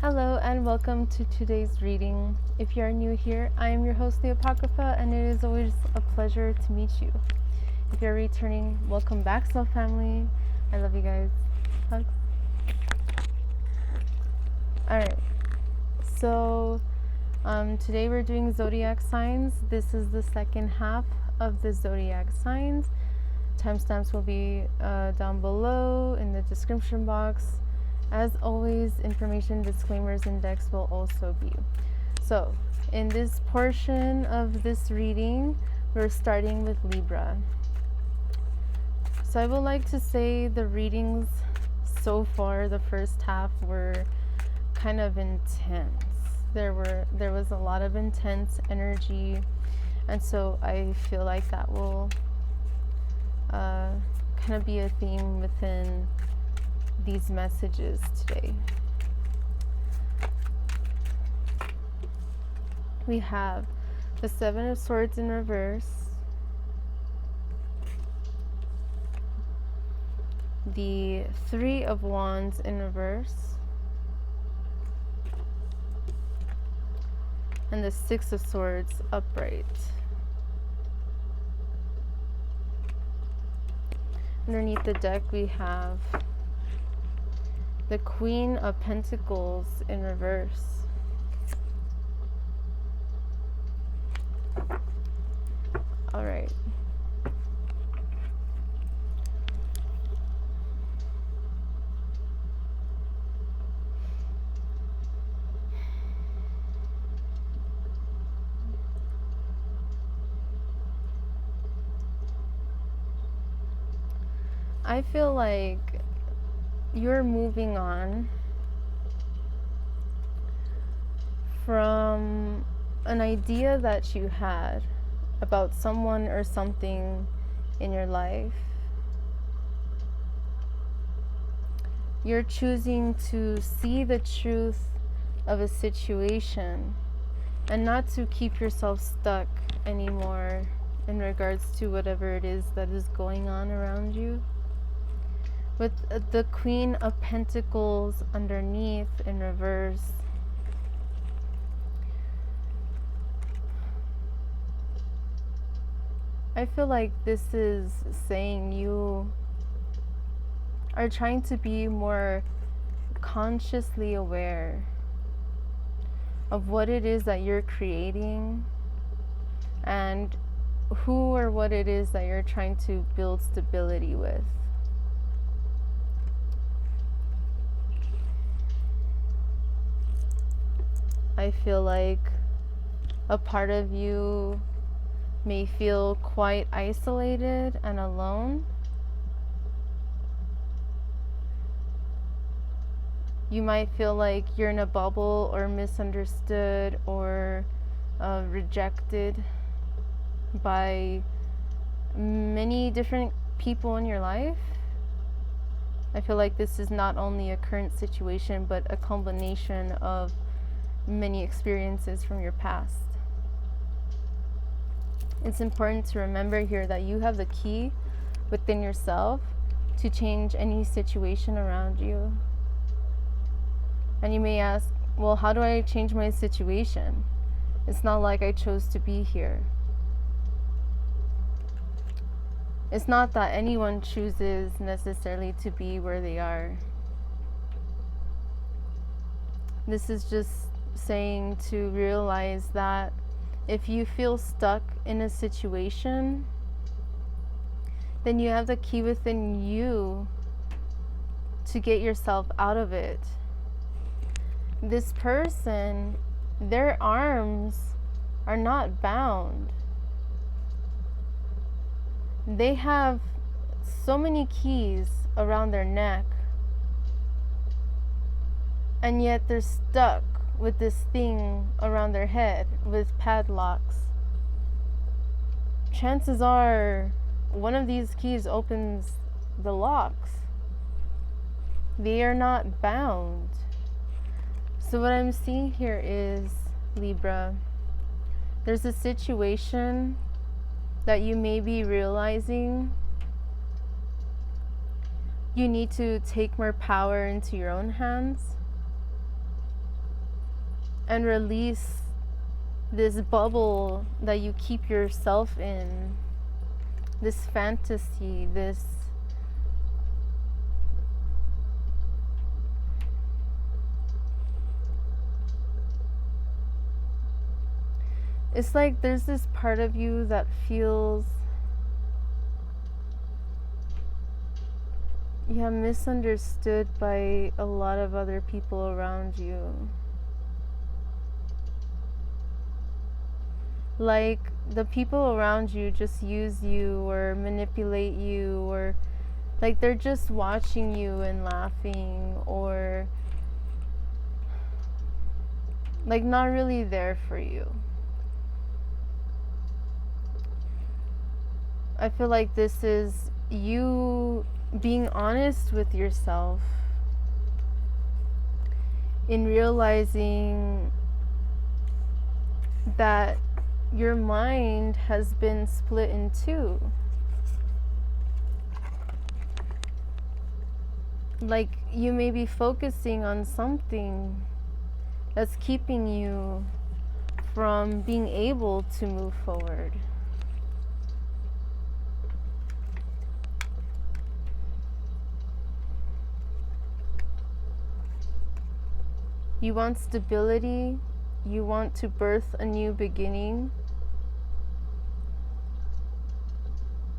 Hello and welcome to today's reading. If you are new here, I am your host LeeApocrypha, and it is always a pleasure to meet you. If you're returning, welcome back, Soul Family. I love you guys. Hugs. Alright, so today we're doing zodiac signs. This is the second half of the zodiac signs. Timestamps will be down below in the description box. As always, information, disclaimers, and decks will also be. So, in this portion of this reading, we're starting with Libra. So I would like to say the readings so far, the first half, were kind of intense. There was a lot of intense energy, and so I feel like that will kind of be a theme within these messages today. We have the Seven of Swords in reverse, the Three of Wands in reverse, and the Six of Swords upright. Underneath the deck we have the Queen of Pentacles in reverse, all right. I feel like you're moving on from an idea that you had about someone or something in your life. You're choosing to see the truth of a situation and not to keep yourself stuck anymore in regards to whatever it is that is going on around you. With the Queen of Pentacles underneath in reverse, I feel like this is saying you are trying to be more consciously aware of what it is that you're creating and who or what it is that you're trying to build stability with. I feel like a part of you may feel quite isolated and alone. You might feel like you're in a bubble or misunderstood or rejected by many different people in your life. I feel like this is not only a current situation, but a combination of many experiences from your past. It's important to remember here that you have the key within yourself to change any situation around you. And you may ask, well, how do I change my situation? It's not like I chose to be here. It's not that anyone chooses necessarily to be where they are. This is just saying to realize that if you feel stuck in a situation, then you have the key within you to get yourself out of it. This person, their arms are not bound. They have so many keys around their neck, and yet they're stuck with this thing around their head with padlocks. Chances are one of these keys opens the locks. They are not bound. So what I'm seeing here is, Libra, there's a situation that you may be realizing you need to take more power into your own hands. and release this bubble that you keep yourself in, this fantasy, this it's like there's this part of you that feels misunderstood by a lot of other people around you. Like the people around you just use you or manipulate you, or like they're just watching you and laughing, or like not really there for you. I feel like this is you being honest with yourself in realizing that your mind has been split in two. Like you may be focusing on something that's keeping you from being able to move forward. You want stability, you want to birth a new beginning.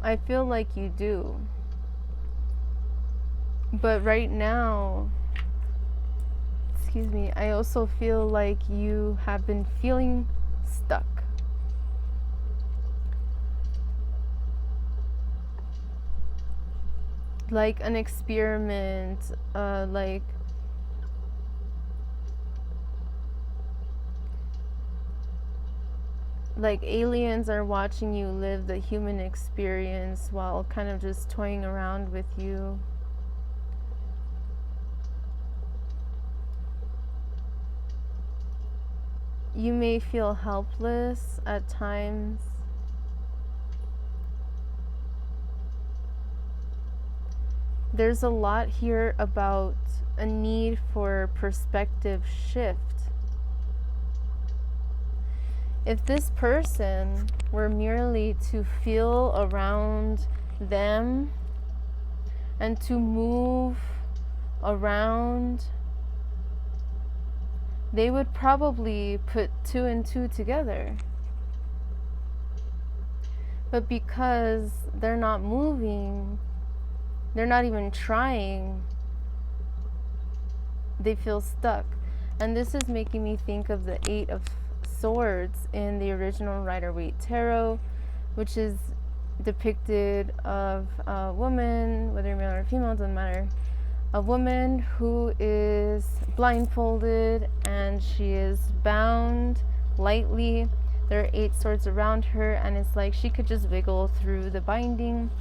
I feel like you do. But right now, excuse me, I also feel like you have been feeling stuck. Like an experiment, like aliens are watching you live the human experience while kind of just toying around with you. You may feel helpless at times. There's a lot here about a need for perspective shift. If this person were merely to feel around them and to move around, they would probably put 2 and 2 together. But because they're not moving, they're not even trying, they feel stuck. And this is making me think of the 8 of Swords in the original Rider-Waite Tarot, which is depicted of a woman, whether male or female, doesn't matter, a woman who is blindfolded and she is bound lightly. There are 8 swords around her, and it's like she could just wiggle through the binding,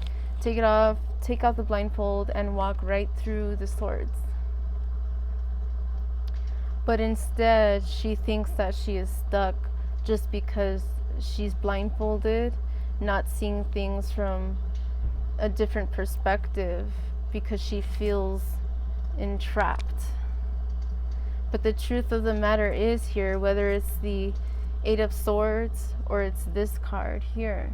take it off, take out the blindfold, and walk right through the swords. But instead, she thinks that she is stuck just because she's blindfolded, not seeing things from a different perspective because she feels entrapped. But the truth of the matter is here, whether it's the 8 of Swords or it's this card here,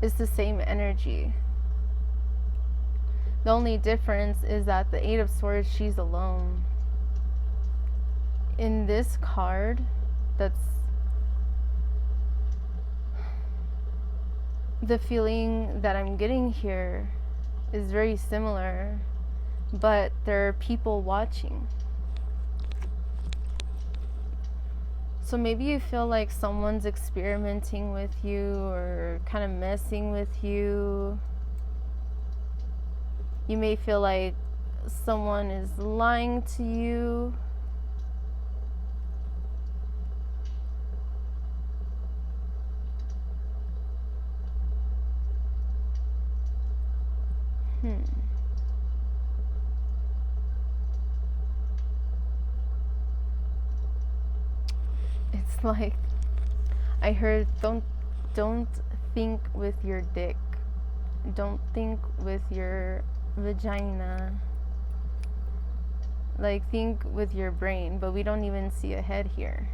it's the same energy. The only difference is that the 8 of Swords, she's alone. In this card, that's the feeling that I'm getting here is very similar, but there are people watching. So maybe you feel like someone's experimenting with you or kind of messing with you. You may feel like someone is lying to you. It's like I heard, don't think with your dick. Don't think with your vagina. Like, think with your brain, but we don't even see a head here.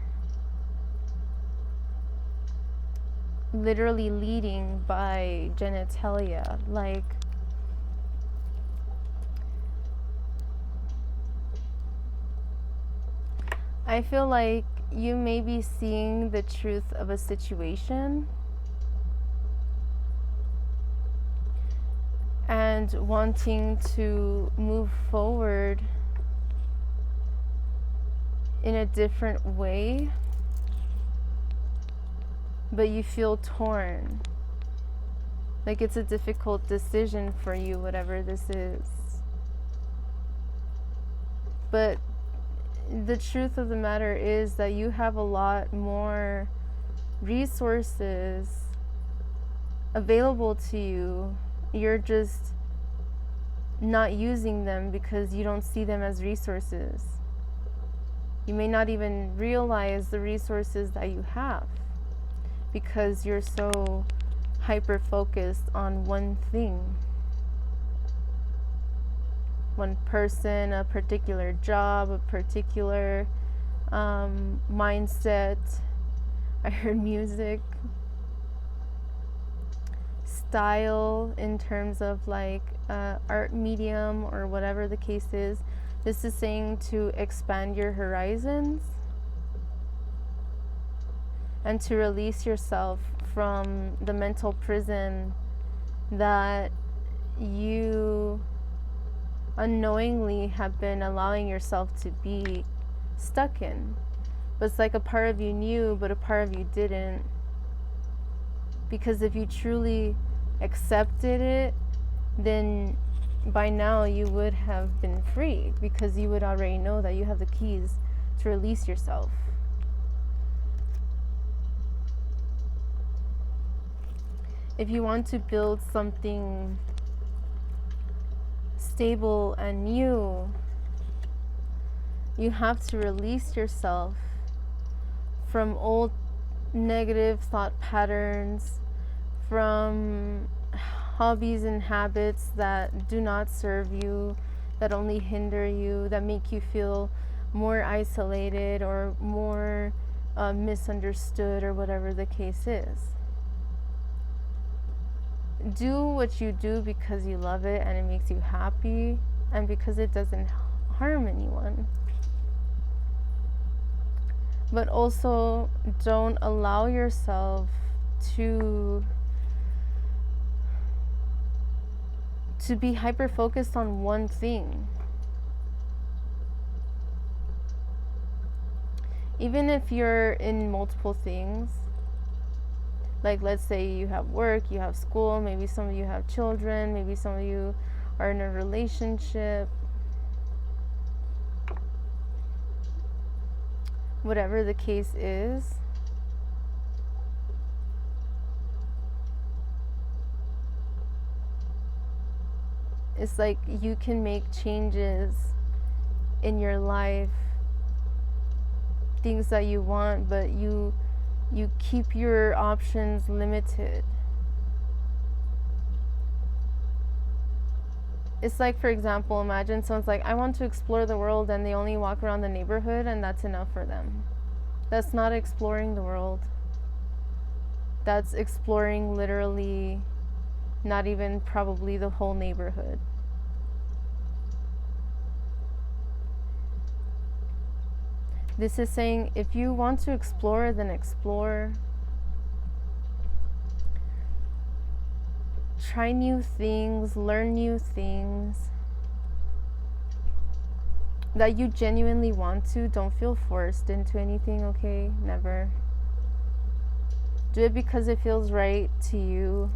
Literally leading by genitalia. Like, I feel like you may be seeing the truth of a situation and wanting to move forward in a different way, but you feel torn. Like it's a difficult decision for you, whatever this is. But the truth of the matter is that you have a lot more resources available to you. You're just not using them because you don't see them as resources. You may not even realize the resources that you have because you're so hyper focused on one thing, one person, a particular job, a particular mindset. I heard music, style in terms of like art medium or whatever the case is. This is saying to expand your horizons and to release yourself from the mental prison that you unknowingly have been allowing yourself to be stuck in. But it's like a part of you knew, but a part of you didn't. Because if you truly accepted it, then by now you would have been free, because you would already know that you have the keys to release yourself. If you want to build something stable and new, you have to release yourself from old negative thought patterns, from hobbies and habits that do not serve you, that only hinder you, that make you feel more isolated or more misunderstood, or whatever the case is. Do what you do because you love it and it makes you happy, and because it doesn't harm anyone. But also don't allow yourself to be hyper focused on one thing. Even if you're in multiple things, like let's say you have work, you have school, maybe some of you have children, maybe some of you are in a relationship, whatever the case is, it's like you can make changes in your life, things that you want, but you keep your options limited. It's like, for example, imagine someone's like, I want to explore the world, and they only walk around the neighborhood and that's enough for them. That's not exploring the world. That's exploring literally not even probably the whole neighborhood. This is saying if you want to explore, then explore. Try new things, learn new things that you genuinely want to. Don't feel forced into anything, okay? Never. Do it because it feels right to you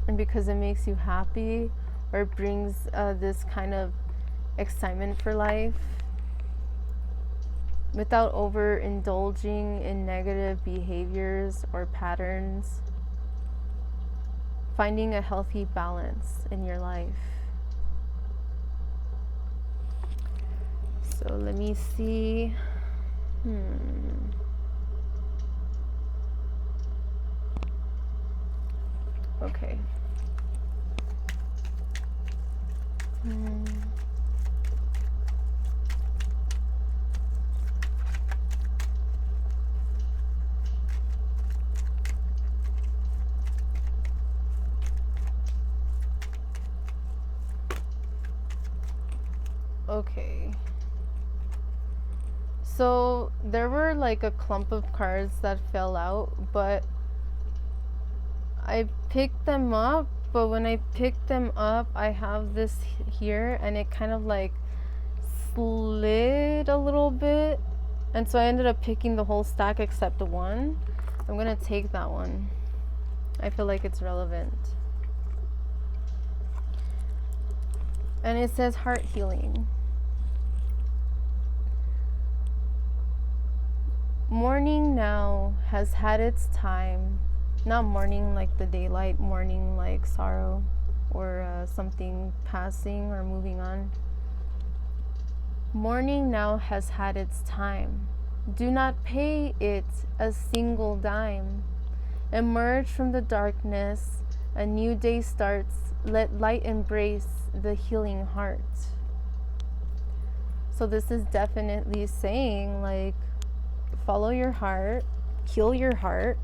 and because it makes you happy, or brings this kind of excitement for life, without overindulging in negative behaviors or patterns. Finding a healthy balance in your life. So let me see. Okay. Okay. So there were like a clump of cards that fell out, but I picked them up. But when I picked them up, I have this here, and it kind of like slid a little bit. And so I ended up picking the whole stack except the one. I'm gonna take that one. I feel like it's relevant. And it says heart healing. Mourning now has had its time. Not mourning like the daylight, mourning like sorrow or something passing or moving on. Mourning now has had its time. Do not pay it a single dime. Emerge from the darkness, a new day starts. Let light embrace the healing heart. So this is definitely saying, like, follow your heart, heal your heart.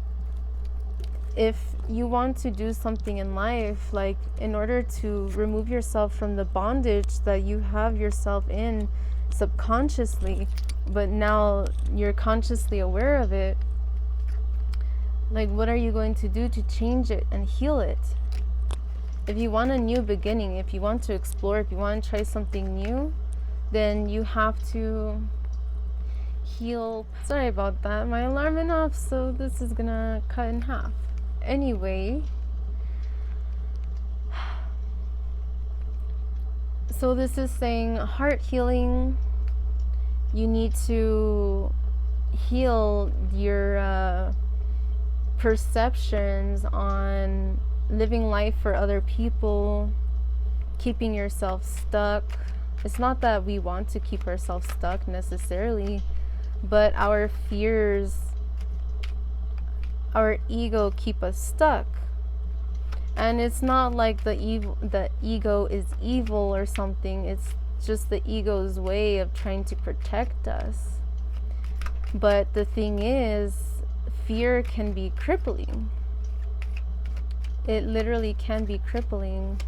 If you want to do something in life, like in order to remove yourself from the bondage that you have yourself in subconsciously, but now you're consciously aware of it, like what are you going to do to change it and heal it? If you want a new beginning, if you want to explore, if you want to try something new, then you have to heal. Sorry about that. My alarm went off, so this is gonna cut in half. Anyway, so this is saying heart healing. You need to heal your perceptions on living life for other people, keeping yourself stuck. It's not that we want to keep ourselves stuck necessarily, but our fears, our ego keep us stuck. And it's not like the ego is evil or something. It's just the ego's way of trying to protect us. But the thing is, fear can be crippling. It literally can be crippling.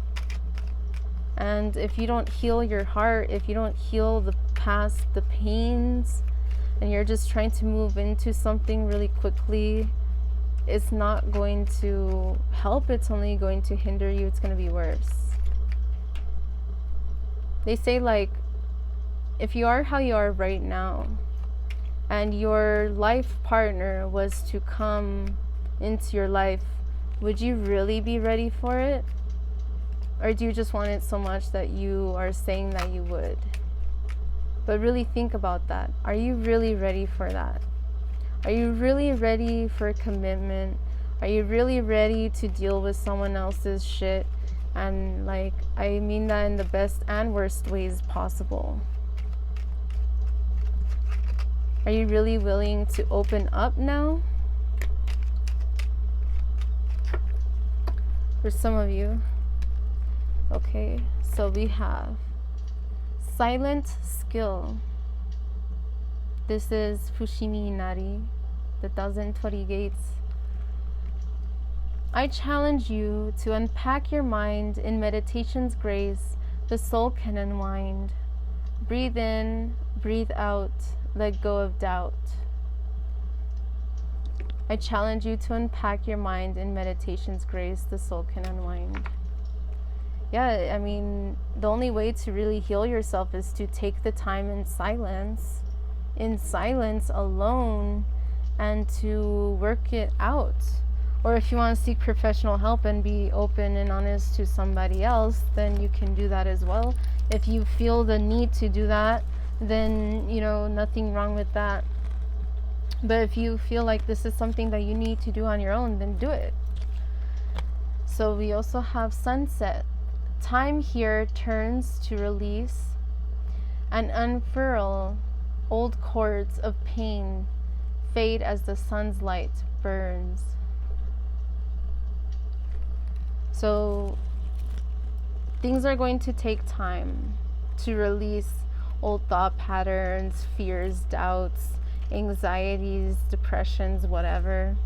And if you don't heal your heart, if you don't heal the past, the pains, and you're just trying to move into something really quickly, it's not going to help. It's only going to hinder you. It's going to be worse. They say, like, if you are how you are right now, and your life partner was to come into your life, would you really be ready for it? Or do you just want it so much that you are saying that you would? But really think about that. Are you really ready for that? Are you really ready for commitment? Are you really ready to deal with someone else's shit? And like, I mean that in the best and worst ways possible. Are you really willing to open up now? For some of you. Okay, so we have silent skill. This is Fushimi Inari, the 1020 gates. I challenge you to unpack your mind in meditation's grace. The soul can unwind. Breathe in, breathe out, let go of doubt. I challenge you to unpack your mind in meditation's grace. The soul can unwind. Yeah, I mean, the only way to really heal yourself is to take the time in silence alone, and to work it out. Or if you want to seek professional help and be open and honest to somebody else, then you can do that as well. If you feel the need to do that, then, you know, nothing wrong with that. But if you feel like this is something that you need to do on your own, then do it. So we also have sunset. Time here turns to release and unfurl. Old cords of pain fade as the sun's light burns. So things are going to take time to release old thought patterns, fears, doubts, anxieties, depressions, whatever.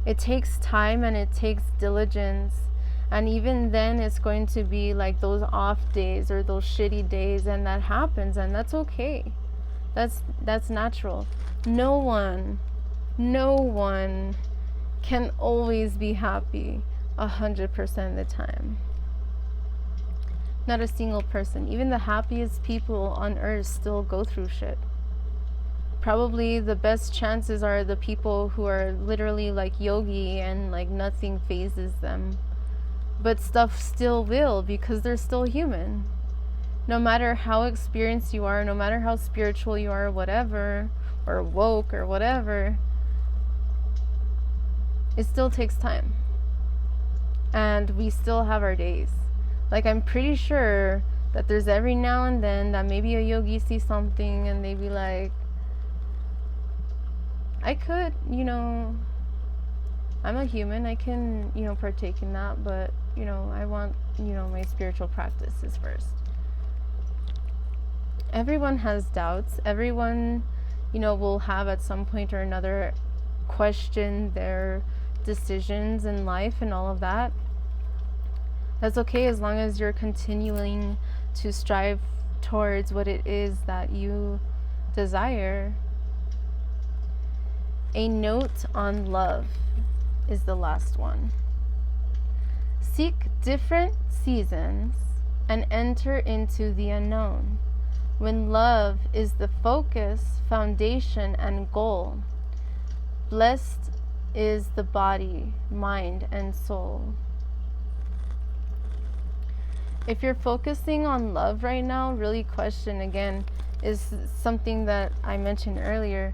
It takes time and it takes diligence. And even then, it's going to be like those off days or those shitty days, and that happens, and that's okay. That's natural. No one can always be happy 100% of the time. Not a single person. Even the happiest people on earth still go through shit. Probably the best chances are the people who are literally like yogi and like nothing phases them. But stuff still will, because they're still human. No matter how experienced you are, no matter how spiritual you are, whatever, or woke or whatever, it still takes time. And we still have our days. Like, I'm pretty sure that there's every now and then that maybe a yogi sees something and they be like, I could, I'm a human, I can, partake in that, but, I want, my spiritual practices first. Everyone has doubts. Everyone, will have at some point or another question their decisions in life and all of that. That's okay, as long as you're continuing to strive towards what it is that you desire. A note on love is the last one. Seek different seasons and enter into the unknown. When love is the focus, foundation, and goal, blessed is the body, mind, and soul. If you're focusing on love right now, really question, again, is something that I mentioned earlier.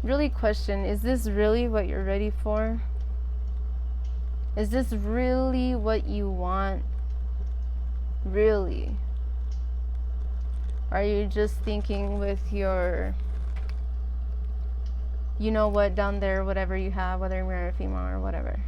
Really question, is this really what you're ready for? Is this really what you want? Really? Are you just thinking with your, what down there, whatever you have, whether you're male or female or whatever?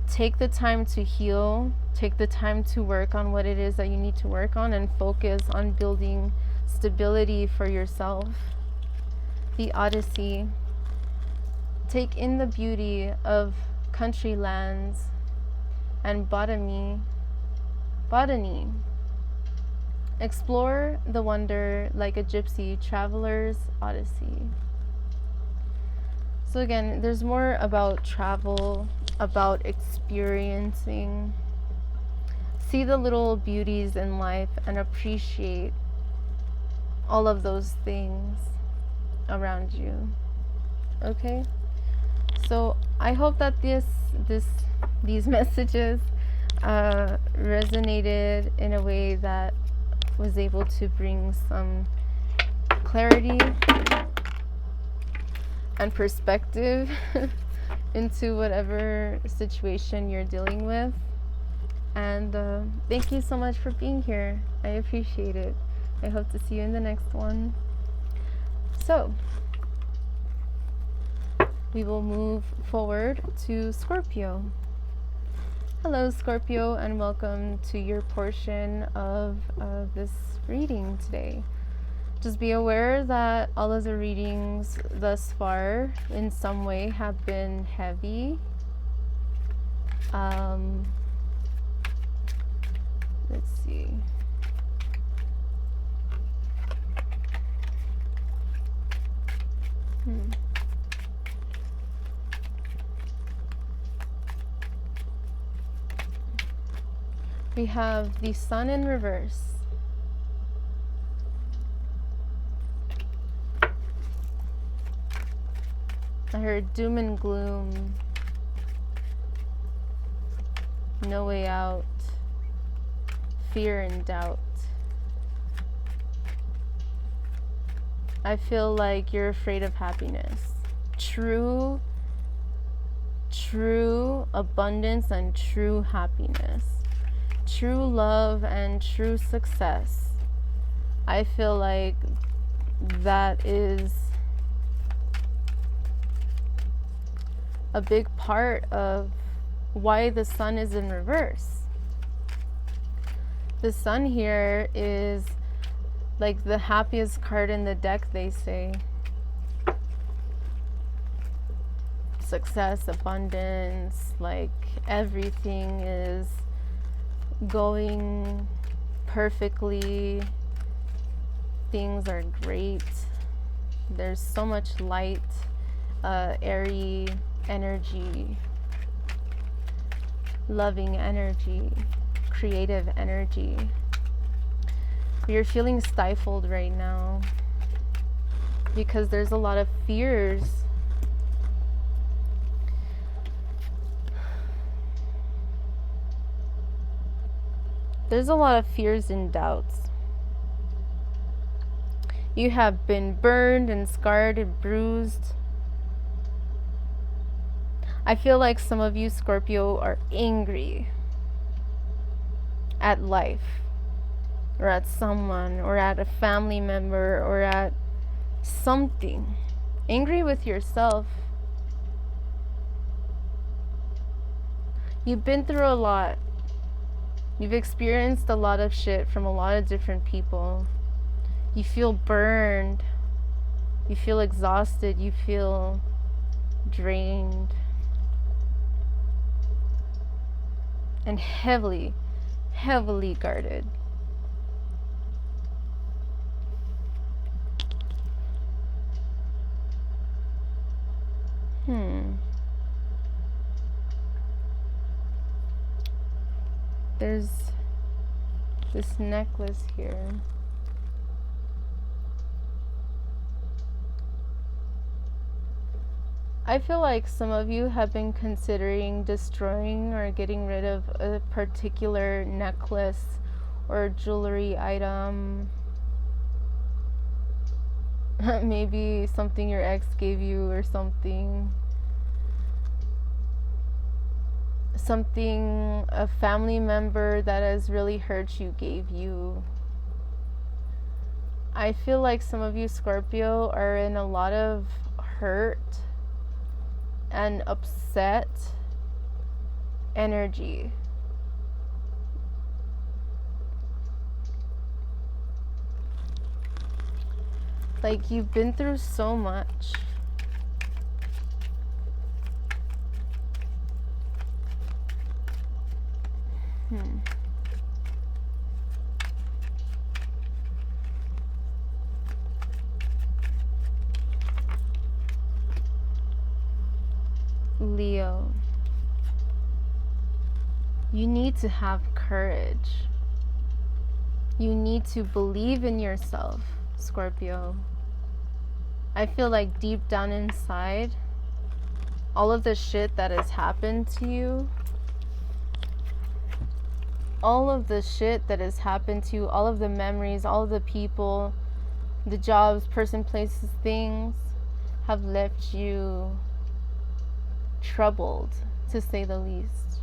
Take the time to heal. Take the time to work on what it is that you need to work on, and focus on building stability for yourself. The Odyssey. Take in the beauty of country lands and botany. Explore the wonder like a gypsy traveler's odyssey. So again, there's more about travel, about experiencing. See the little beauties in life and appreciate all of those things around you. Okay? So I hope that these messages resonated in a way that was able to bring some clarity and perspective into whatever situation you're dealing with. And thank you so much for being here. I appreciate it. I hope to see you in the next one. So we will move forward to Scorpio. Hello, Scorpio, and welcome to your portion of this reading today. Just be aware that all of the readings thus far in some way have been heavy. Let's see. We have the Sun in reverse. I heard doom and gloom, no way out, fear and doubt. I feel like you're afraid of happiness. True abundance and true happiness. True love and true success. I feel like that is a big part of why the Sun is in reverse. The Sun here is like the happiest card in the deck, they say. success, abundance, like everything is going perfectly. Things are great. There's so much light, airy energy, loving energy, creative energy. You're feeling stifled right now because there's a lot of fears. There's a lot of fears and doubts. You have been burned and scarred and bruised. I feel like some of you, Scorpio, are angry at life, or at someone, or at a family member, or at something. Angry with yourself. You've been through a lot. You've experienced a lot of shit from a lot of different people. You feel burned. You feel exhausted. You feel drained. And heavily, heavily guarded. There's this necklace here. I feel like some of you have been considering destroying or getting rid of a particular necklace or jewelry item. Maybe something your ex gave you or something. Something a family member that has really hurt you gave you. I feel like some of you, Scorpio, are in a lot of hurt and upset energy. Like, you've been through so much. Leo, you need to have courage. You need to believe in yourself, Scorpio. I feel like deep down inside, all of the shit that has happened to you, all of the shit that has happened to you, all of the memories, all of the people, the jobs, person, places, things, have left you troubled, to say the least.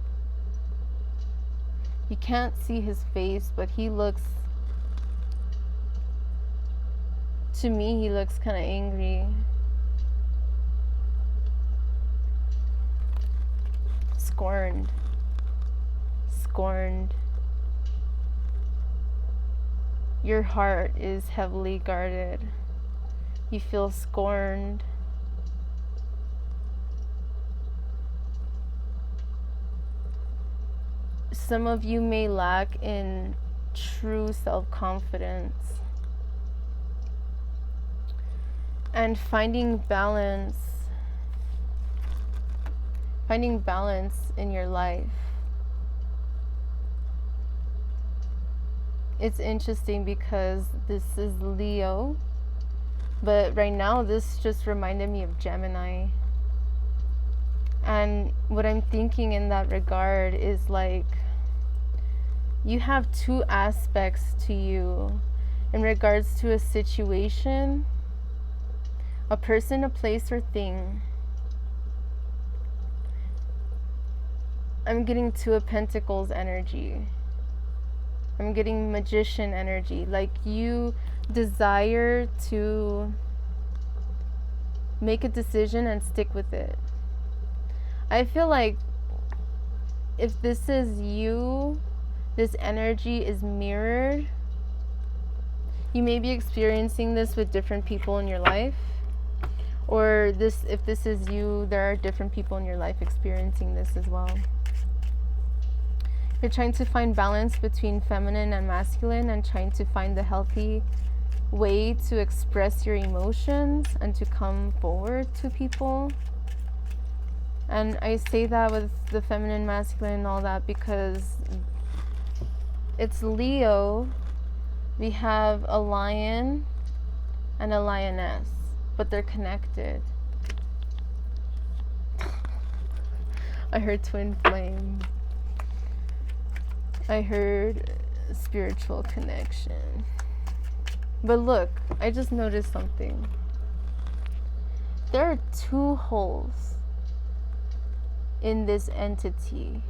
You can't see his face, but he looks, to me, he looks kind of angry. Scorned. Your heart is heavily guarded. You feel scorned. Some of you may lack in true self-confidence and finding balance in your life. It's interesting because this is Leo, but right now this just reminded me of Gemini. And what I'm thinking in that regard is like, you have two aspects to you in regards to a situation, a person, a place, or thing. I'm getting Two of Pentacles energy. I'm getting Magician energy. Like, you desire to make a decision and stick with it. I feel like if this is you, this energy is mirrored. You may be experiencing this with different people in your life, Or this, if this is you, there are different people in your life experiencing this as well. You're trying to find balance between feminine and masculine, and trying to find the healthy way to express your emotions and to come forward to people. And I say that with the feminine, masculine, and all that because it's Leo. We have a lion and a lioness, but they're connected. I heard twin flame. I heard spiritual connection. But look, I just noticed something. There are 2 holes in this entity.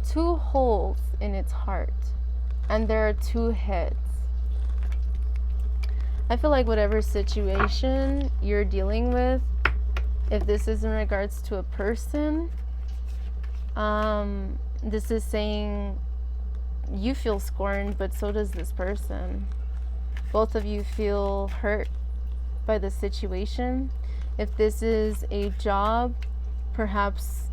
2 holes in its heart. And there are 2 heads. I feel like whatever situation you're dealing with, if this is in regards to a person, this is saying you feel scorned, but so does this person. Both of you feel hurt by the situation. If this is a job, perhaps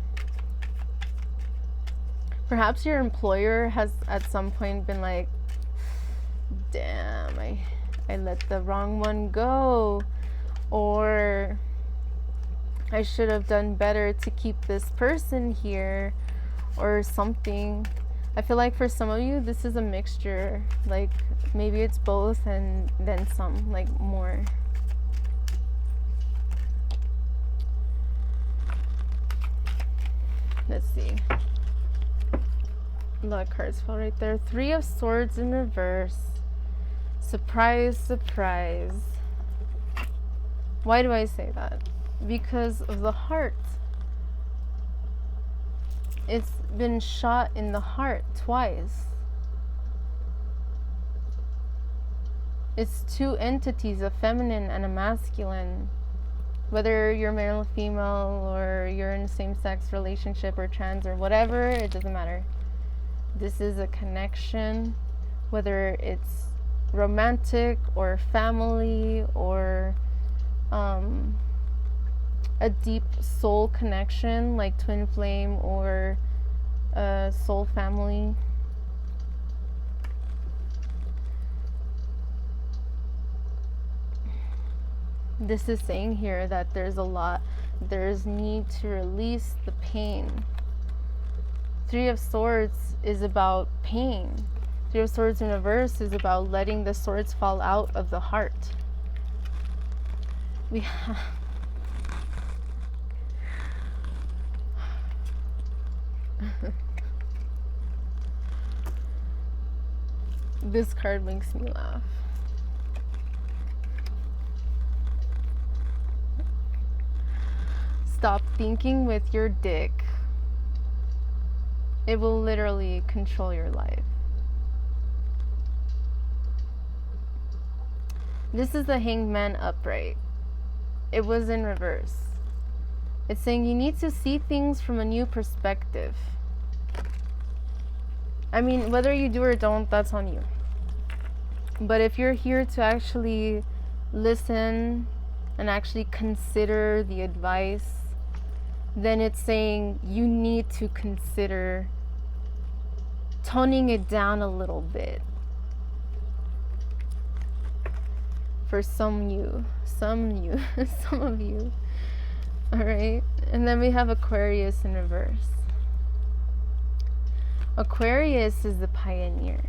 your employer has at some point been like, damn, I let the wrong one go, or I should have done better to keep this person here, or something. I feel like for some of you, this is a mixture. Like, maybe it's both and then some, like more. Let's see. A lot of cards fell right there. 3 of Swords in reverse. Surprise, surprise. Why do I say that? Because of the heart. It's been shot in the heart twice. It's 2 entities, a feminine and a masculine. Whether you're male or female, or you're in a same-sex relationship, or trans, or whatever, it doesn't matter. This is a connection, whether it's romantic or family, or a deep soul connection like twin flame or soul family. This is saying here that there's need to release the pain. 3 of Swords is about pain. 3 of Swords in reverse is about letting the swords fall out of the heart. We have this card makes me laugh. Stop thinking with your dick. It will literally control your life. This is the Hanged Man upright. It was in reverse. It's saying you need to see things from a new perspective. I mean, whether you do or don't, that's on you. But if you're here to actually listen and actually consider the advice, then it's saying you need to consider toning it down a little bit. For some of you. Alright? And then we have Aquarius in reverse. Aquarius is the pioneer.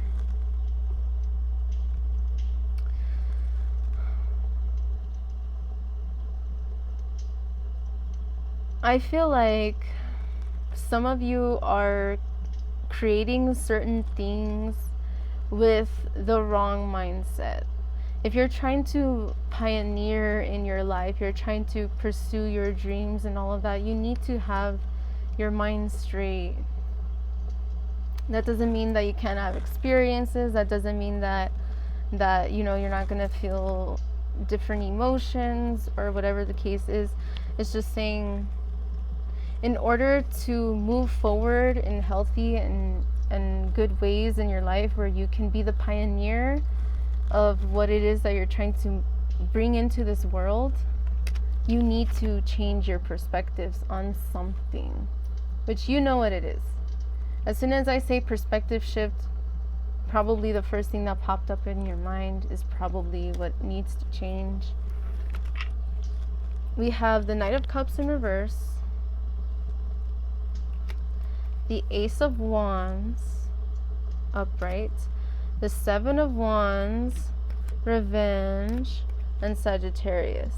I feel like some of you are creating certain things with the wrong mindset. If you're trying to pioneer in your life, you're trying to pursue your dreams and all of that, you need to have your mind straight. That doesn't mean that you can't have experiences. That doesn't mean that you know, you're not going to feel different emotions or whatever the case is. It's just saying, in order to move forward in healthy and good ways in your life, where you can be the pioneer of what it is that you're trying to bring into this world, you need to change your perspectives on something, which you know what it is. As soon as I say perspective shift, probably the first thing that popped up in your mind is probably what needs to change. We have the Knight of Cups in reverse, the Ace of Wands upright, the Seven of Wands, Revenge, and Sagittarius.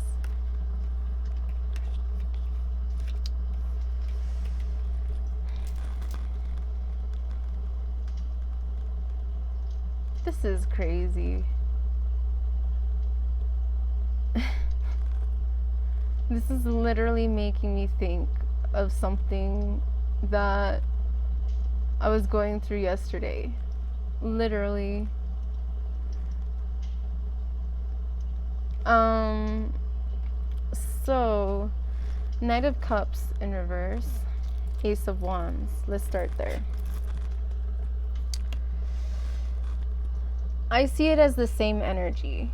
This is crazy. This is literally making me think of something that I was going through yesterday. Literally. So, Knight of Cups in reverse, Ace of Wands. Let's start there. I see it as the same energy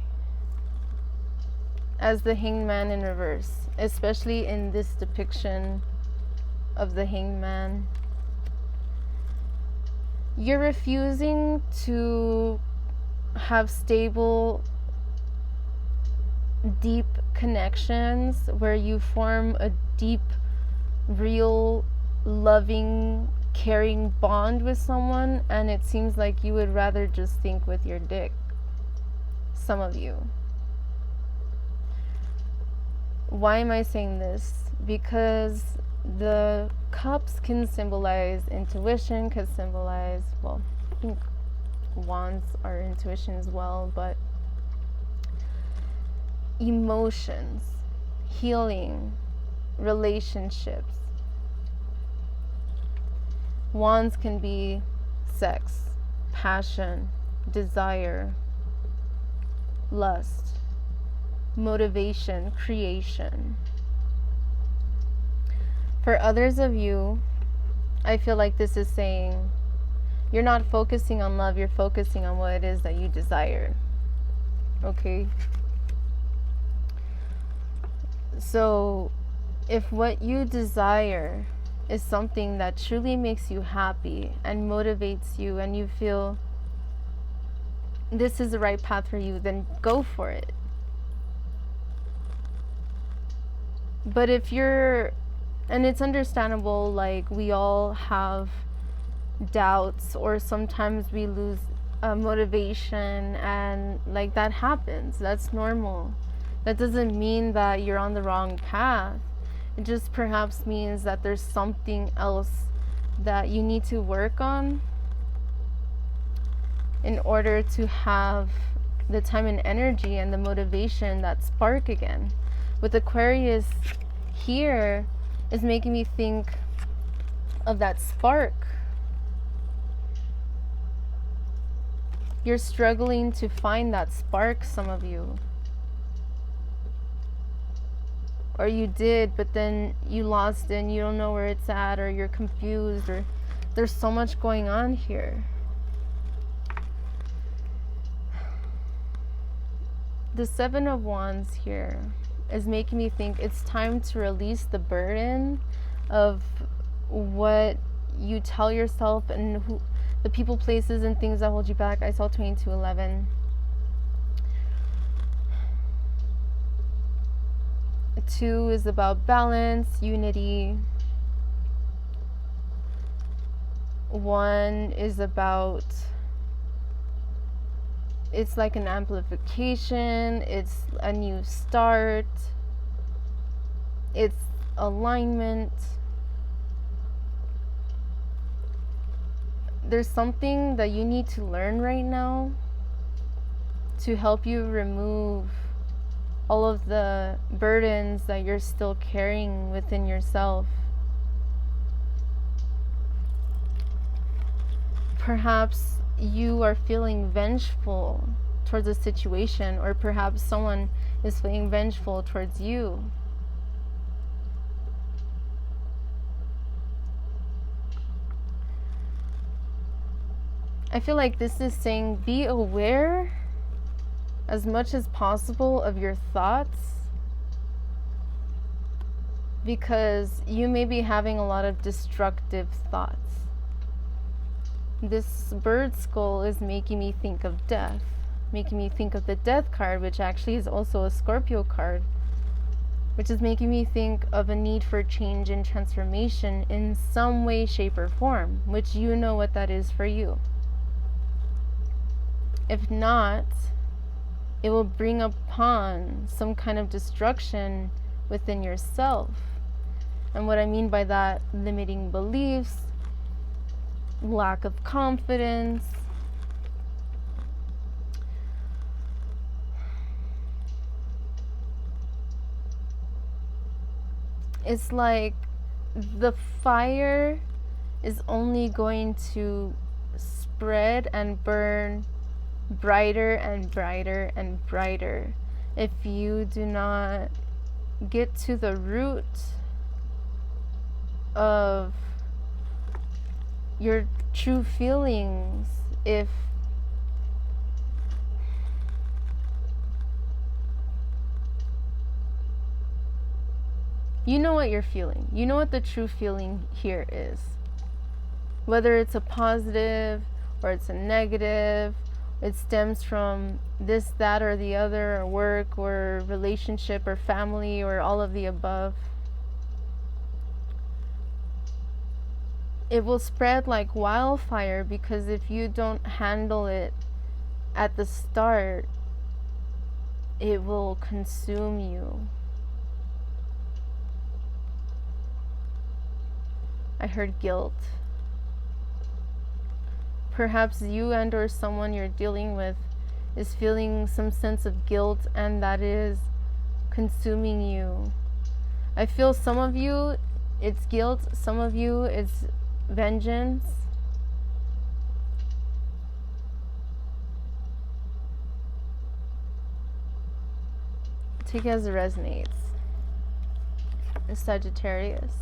as the Hanged Man in reverse, especially in this depiction of the Hanged Man. You're refusing to have stable, deep connections where you form a deep, real, loving, caring bond with someone, and it seems like you would rather just think with your dick. Some of you. Why am I saying this? Because the cups can symbolize intuition, can symbolize, well, I think wands are intuition as well, but emotions, healing, relationships. Wands can be sex, passion, desire, lust, motivation, creation. For others of you, I feel like this is saying you're not focusing on love, you're focusing on what it is that you desire. Okay? So, if what you desire is something that truly makes you happy and motivates you, and you feel this is the right path for you, then go for it. But if you're, and it's understandable, like we all have doubts, or sometimes we lose motivation, and like that happens. That's normal. That doesn't mean that you're on the wrong path. It just perhaps means that there's something else that you need to work on in order to have the time and energy and the motivation, that spark again. With Aquarius here is making me think of that spark. You're struggling to find that spark, some of you. Or you did, but then you lost it and you don't know where it's at, or you're confused, or there's so much going on here. The Seven of Wands here is making me think it's time to release the burden of what you tell yourself and who, the people, places, and things that hold you back. I saw 2211. 2 is about balance, unity. 1 is about, it's like an amplification, it's a new start, it's alignment. There's something that you need to learn right now to help you remove all of the burdens that you're still carrying within yourself. Perhaps you are feeling vengeful towards a situation, or perhaps someone is feeling vengeful towards you. I feel like this is saying be aware as much as possible of your thoughts, because you may be having a lot of destructive thoughts. This bird skull is making me think of death, making me think of the death card, which actually is also a Scorpio card, which is making me think of a need for change and transformation in some way, shape, or form, which you know what that is for you. If not, it will bring upon some kind of destruction within yourself. And what I mean by that, limiting beliefs, lack of confidence, it's like the fire is only going to spread and burn brighter and brighter and brighter if you do not get to the root of your true feelings. If you know what you're feeling, you know what the true feeling here is, whether it's a positive or it's a negative, it stems from this, that, or the other, or work, or relationship, or family, or all of the above. It will spread like wildfire, because if you don't handle it at the start, it will consume you. I heard guilt. Perhaps you and or someone you're dealing with is feeling some sense of guilt, and that is consuming you. I feel some of you it's guilt, some of you it's vengeance. Take it as it resonates. It's Sagittarius.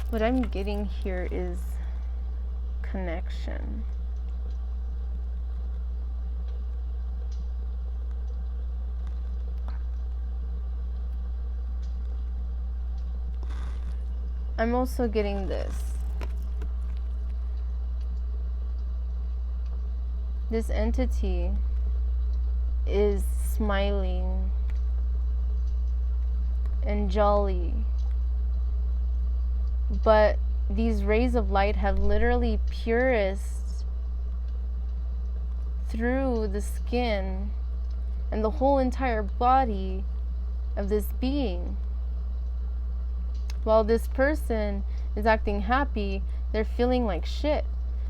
What I'm getting here is connection. I'm also getting this. This entity is smiling and jolly. But these rays of light have literally pierced through the skin and the whole entire body of this being. While this person is acting happy, they're feeling like shit,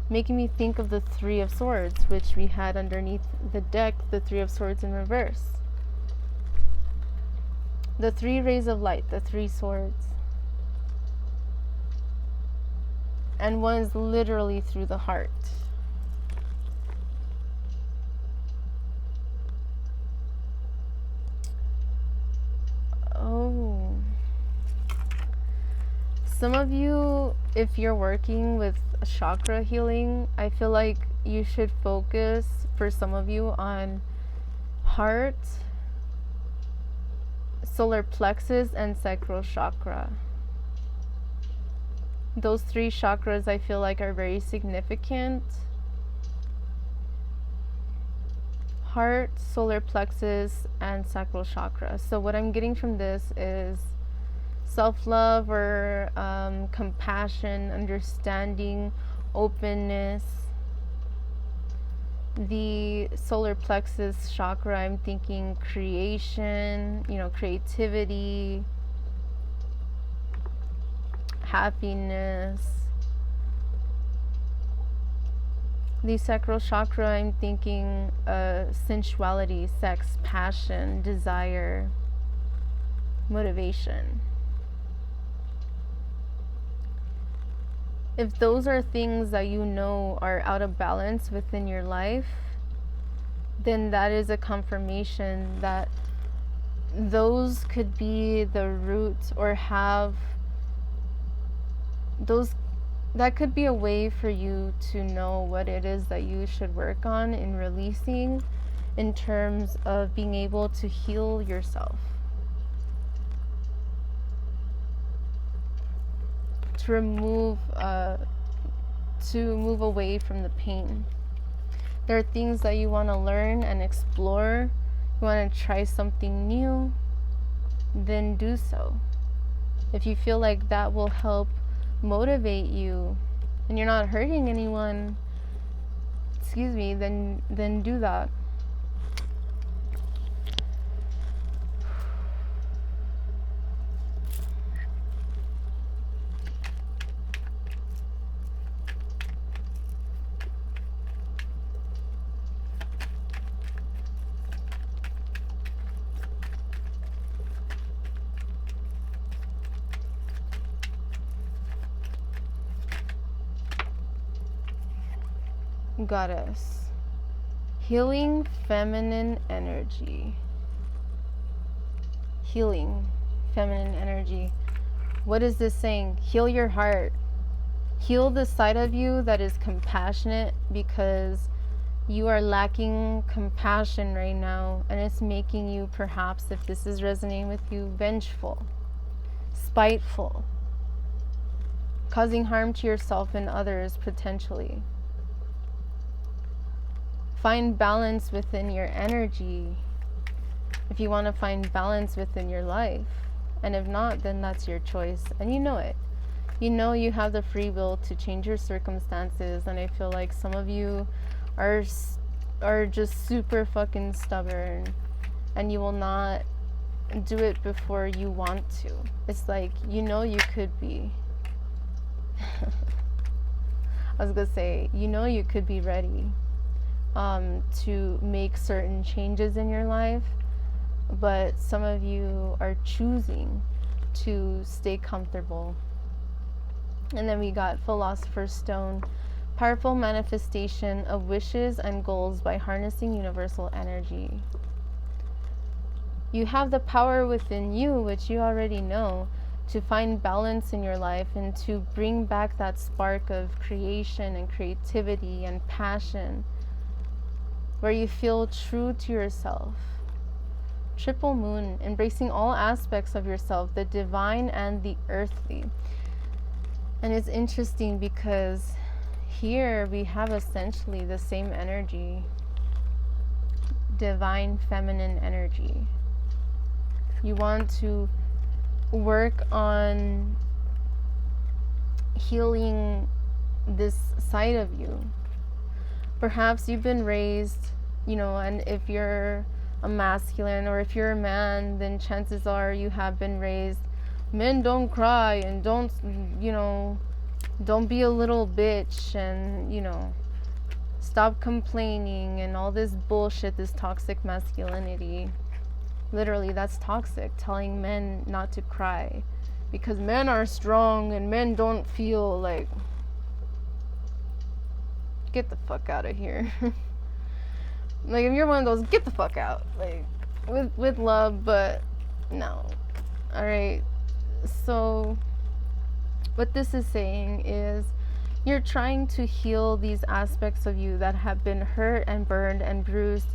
making me think of the Three of Swords, which we had underneath the deck, the Three of Swords in reverse. The three rays of light, the three swords. And one is literally through the heart. Oh. Some of you, if you're working with chakra healing, I feel like you should focus, for some of you, on heart, solar plexus, and sacral chakra. Those three chakras I feel like are very significant. Heart, solar plexus, and sacral chakra. So what I'm getting from this is self-love, or compassion, understanding, openness. The solar plexus chakra, I'm thinking creation, creativity, happiness. The sacral chakra, I'm thinking sensuality, sex, passion, desire, motivation. If those are things that you know are out of balance within your life, then that is a confirmation that those could be the root, or have those that could be a way for you to know what it is that you should work on in releasing, in terms of being able to heal yourself, to move away from the pain. There are things that you want to learn and explore. You want to try something new, then do so. If you feel like that will help motivate you and you're not hurting anyone, then do that. Goddess, healing feminine energy. Healing feminine energy. What is this saying? Heal your heart. Heal the side of you that is compassionate, because you are lacking compassion right now, and it's making you, perhaps, if this is resonating with you, vengeful, spiteful, causing harm to yourself and others potentially. Find balance within your energy if you want to find balance within your life. And if not, then that's your choice. And you know it. You know you have the free will to change your circumstances. And I feel like some of you are just super fucking stubborn. And you will not do it before you want to. It's like, you know you could be. I was going to say, you know you could be ready to make certain changes in your life, but some of you are choosing to stay comfortable. And then we got Philosopher's Stone, powerful manifestation of wishes and goals by harnessing universal energy. You have the power within you, which you already know, to find balance in your life and to bring back that spark of creation and creativity and passion, where you feel true to yourself. Triple moon, embracing all aspects of yourself, the divine and the earthly. And it's interesting because here we have essentially the same energy, divine feminine energy. You want to work on healing this side of you. Perhaps you've been raised, and if you're a masculine or if you're a man, then chances are you have been raised, men don't cry and don't be a little bitch and, stop complaining and all this bullshit, this toxic masculinity. Literally, that's toxic, telling men not to cry because men are strong and men don't feel. Like, get the fuck out of here. Like, if you're one of those, get the fuck out. Like, with love, but no. Alright, so what this is saying is you're trying to heal these aspects of you that have been hurt and burned and bruised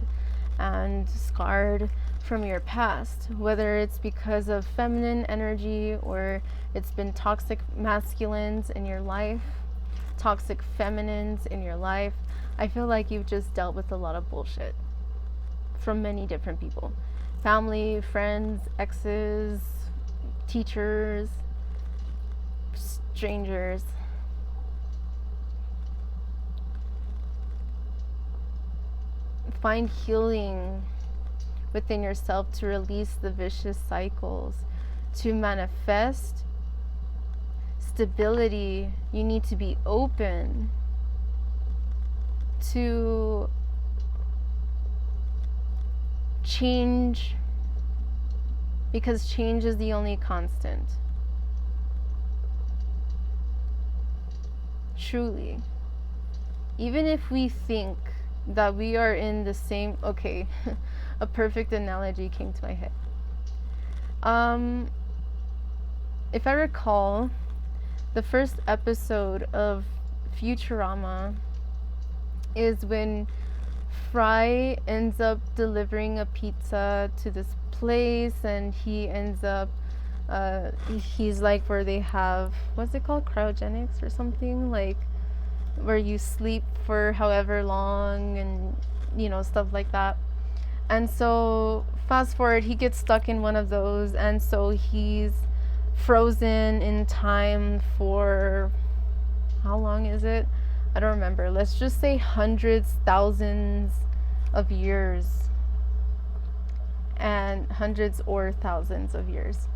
and scarred from your past, whether it's because of feminine energy or it's been toxic masculines in your life, toxic feminines in your life. I feel like you've just dealt with a lot of bullshit from many different people. Family, friends, exes, teachers, strangers. Find healing within yourself to release the vicious cycles, to manifest stability. You need to be open to change, because change is the only constant. Truly. Even if we think that we are in the same, a perfect analogy came to my head. If I recall, the first episode of Futurama is when Fry ends up delivering a pizza to this place, and he ends up he's like where they have, what's it called, cryogenics or something, like where you sleep for however long, and you know, stuff like that. And so fast forward, he gets stuck in one of those, and so he's frozen in time for, how long is it? I don't remember. Let's just say hundreds, thousands of years, and hundreds or thousands of years.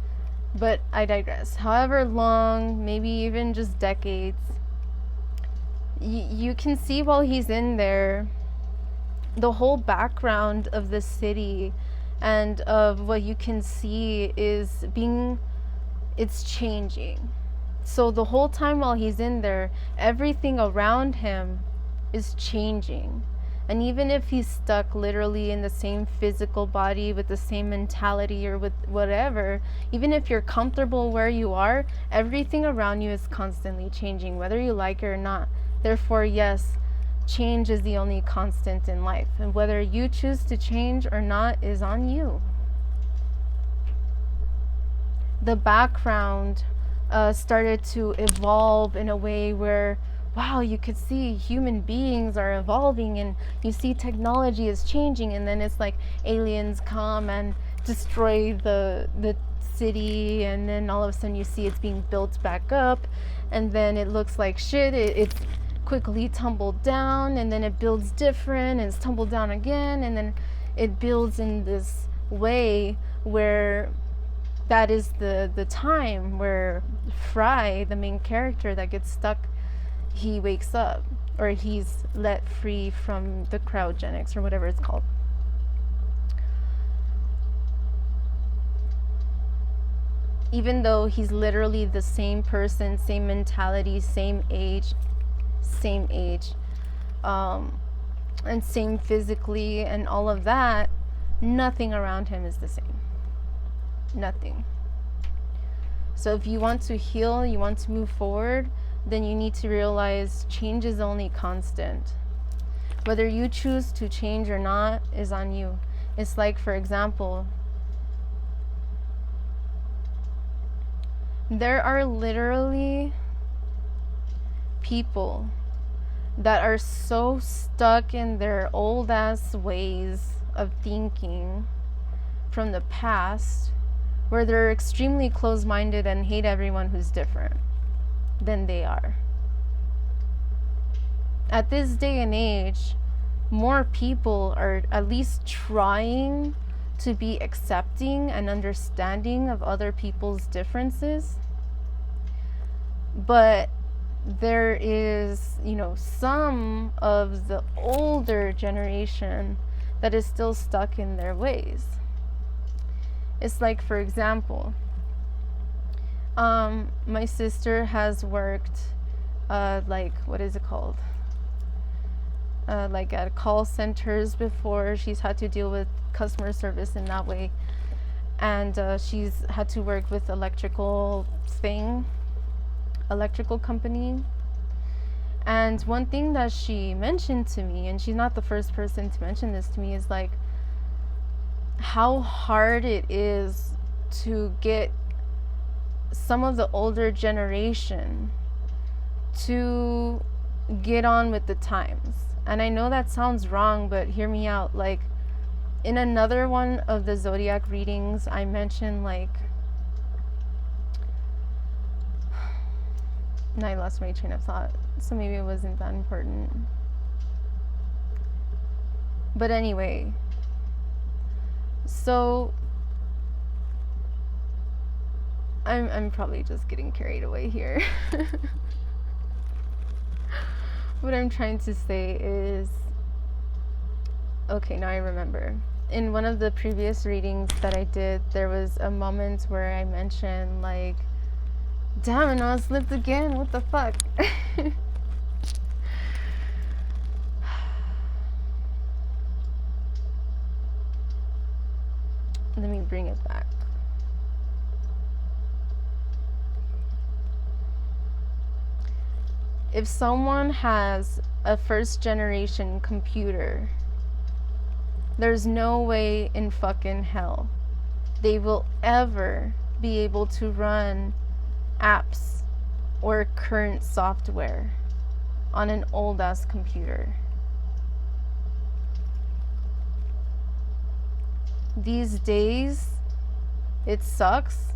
But I digress. However long, maybe even just decades, you can see while he's in there, the whole background of the city and of what you can see is it's changing. So the whole time while he's in there, everything around him is changing. And even if he's stuck literally in the same physical body with the same mentality or with whatever, even if you're comfortable where you are, everything around you is constantly changing, whether you like it or not. Therefore, yes, change is the only constant in life. And whether you choose to change or not is on you. The background started to evolve in a way where, wow, you could see human beings are evolving, and you see technology is changing, and then it's like aliens come and destroy the city, and then all of a sudden you see it's being built back up, and then it looks like shit, it's quickly tumbled down, and then it builds different, and it's tumbled down again, and then it builds in this way where that is the time where Fry, the main character that gets stuck, he wakes up, or he's let free from the cryogenics or whatever it's called. Even though he's literally the same person, same mentality, same age, and same physically and all of that, nothing around him is the same. Nothing. So if you want to heal, you want to move forward, then you need to realize change is only constant. Whether you choose to change or not is on you. It's like, for example, there are literally people that are so stuck in their old ass ways of thinking from the past, where they're extremely close-minded and hate everyone who's different than they are. At this day and age, more people are at least trying to be accepting and understanding of other people's differences. But there is, some of the older generation that is still stuck in their ways. It's like, for example, my sister has worked, what is it called? Like at call centers before. She's had to deal with customer service in that way. And she's had to work with electrical company. And one thing that she mentioned to me, and she's not the first person to mention this to me, is like how hard it is to get some of the older generation to get on with the times. And I know that sounds wrong, but hear me out. Like, in another one of the Zodiac readings, I mentioned and I lost my train of thought, so maybe it wasn't that important. But anyway, so I'm probably just getting carried away here. What I'm trying to say is, okay, now I remember. In one of the previous readings that I did, there was a moment where I mentioned, damn, and I slipped again, what the fuck? Let me bring it back. if someone has a first generation computer, there's no way in fucking hell they will ever be able to run apps or current software on an old ass computer. These days, it sucks,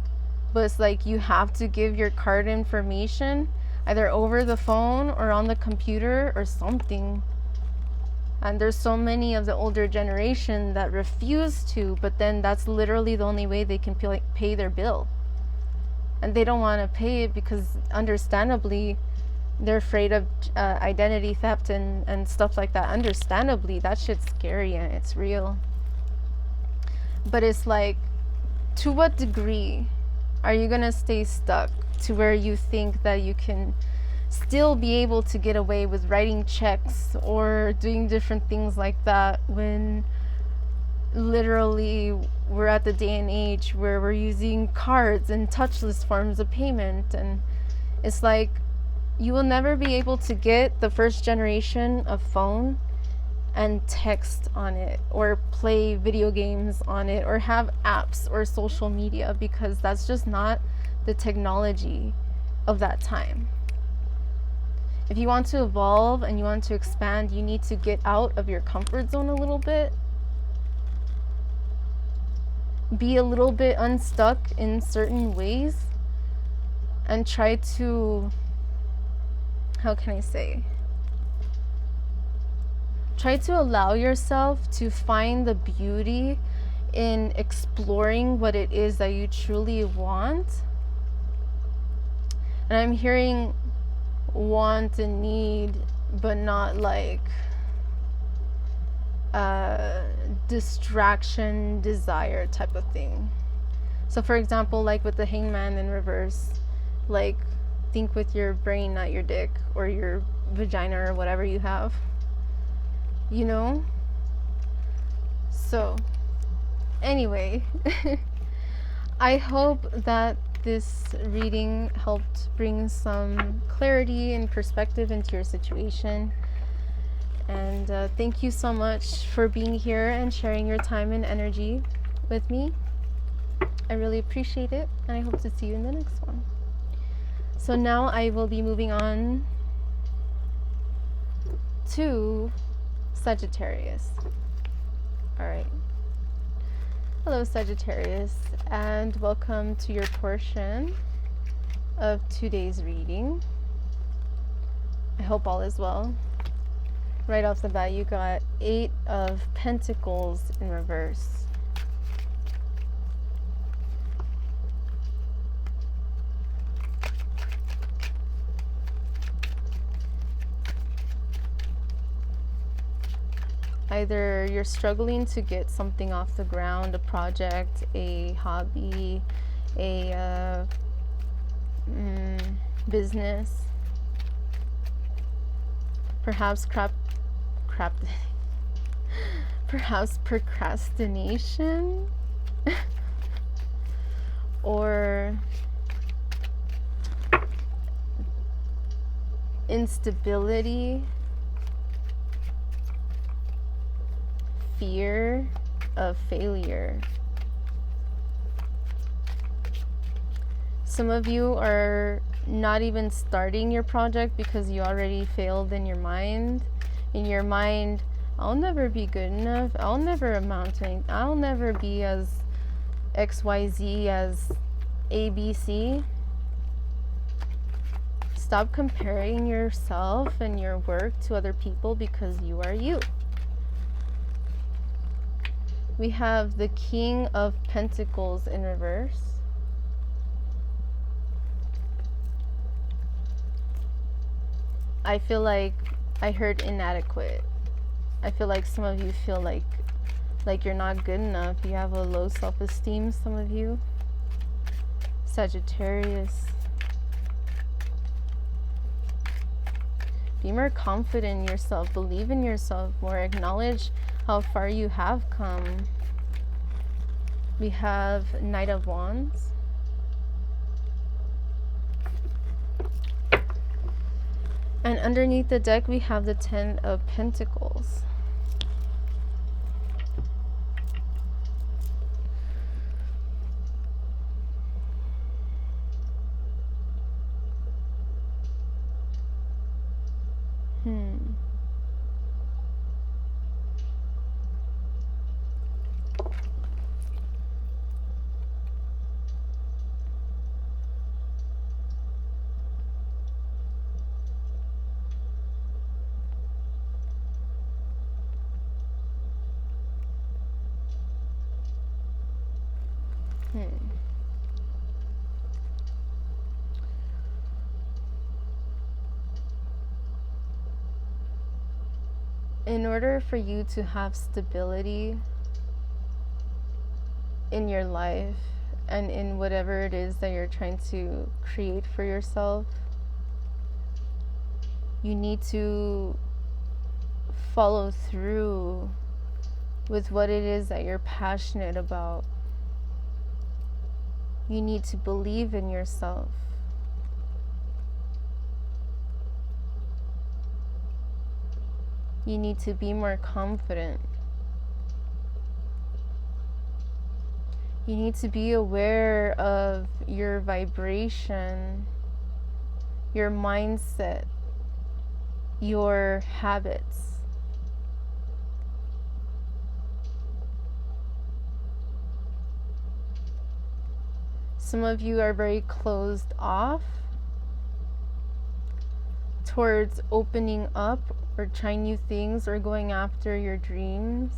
but it's like you have to give your card information either over the phone or on the computer or something. And there's so many of the older generation that refuse to, but then that's literally the only way they can pay their bill. And they don't want to pay it because understandably they're afraid of identity theft and stuff like that. Understandably, that shit's scary and it's real. But it's like, to what degree are you gonna stay stuck to where you think that you can still be able to get away with writing checks or doing different things like that when literally we're at the day and age where we're using cards and touchless forms of payment? And it's like, you will never be able to get the first generation of phone and text on it or play video games on it or have apps or social media, because that's just not the technology of that time. If you want to evolve and you want to expand, you need to get out of your comfort zone a little bit. Be a little bit unstuck in certain ways and try to, how can I say? Try to allow yourself to find the beauty in exploring what it is that you truly want. And I'm hearing want and need, but not like distraction, desire type of thing. So for example, like with the Hangman in reverse, like think with your brain, not your dick or your vagina or whatever you have, you know? So anyway, I hope that this reading helped bring some clarity and perspective into your situation. And thank you so much for being here and sharing your time and energy with me. I really appreciate it, and I hope to see you in the next one. So now I will be moving on to Sagittarius. All right. Hello, Sagittarius, and welcome to your portion of today's reading. I hope all is well. Right off the bat, you got 8 of Pentacles in reverse. Either you're struggling to get something off the ground, a project, a hobby, a business, perhaps perhaps procrastination, or instability, fear of failure. Some of you are not even starting your project because you already failed in your mind. In your mind, I'll never be good enough. I'll never amount to anything. I'll never be as XYZ as ABC. Stop comparing yourself and your work to other people because you are you. We have the King of Pentacles in reverse. I feel like I heard inadequate. I feel like some of you feel like you're not good enough. You have a low self-esteem, some of you. Sagittarius. Be more confident in yourself. Believe in yourself more. Acknowledge how far you have come. We have Knight of Wands. And underneath the deck, we have the 10 of Pentacles. In order for you to have stability in your life and in whatever it is that you're trying to create for yourself, you need to follow through with what it is that you're passionate about. You need to believe in yourself. You need to be more confident. You need to be aware of your vibration, your mindset, your habits. Some of you are very closed off towards opening up or trying new things or going after your dreams.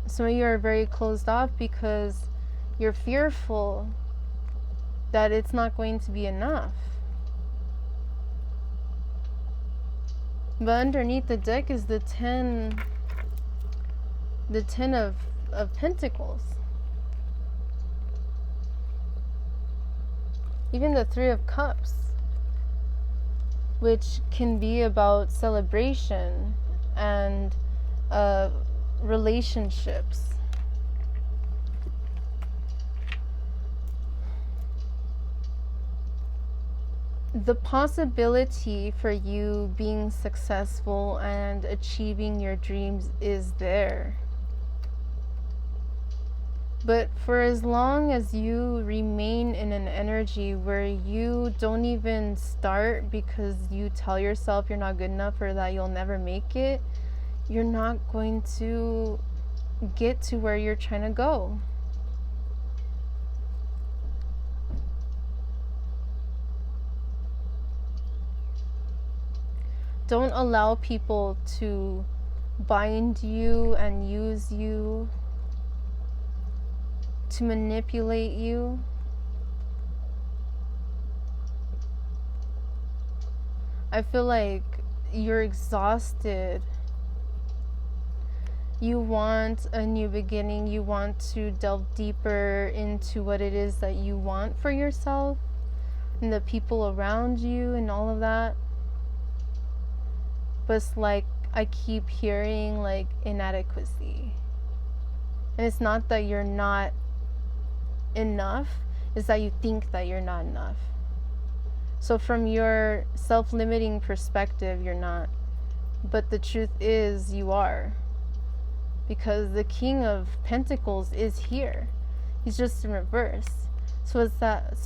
Some of you are very closed off because you're fearful that it's not going to be enough. But underneath the deck is the 10 of Pentacles. Even the 3 of Cups, which can be about celebration and relationships. The possibility for you being successful and achieving your dreams is there. But for as long as you remain in an energy where you don't even start because you tell yourself you're not good enough or that you'll never make it, you're not going to get to where you're trying to go. Don't allow people to bind you and use you, to manipulate you. I feel like you're exhausted. You want a new beginning. You want to delve deeper into what it is that you want for yourself and the people around you and all of that. But it's like I keep hearing like inadequacy. And it's not that you're not enough, it's that you think that you're not enough. So from your self-limiting perspective, you're not. But the truth is you are. Because the King of Pentacles is here. He's just in reverse. So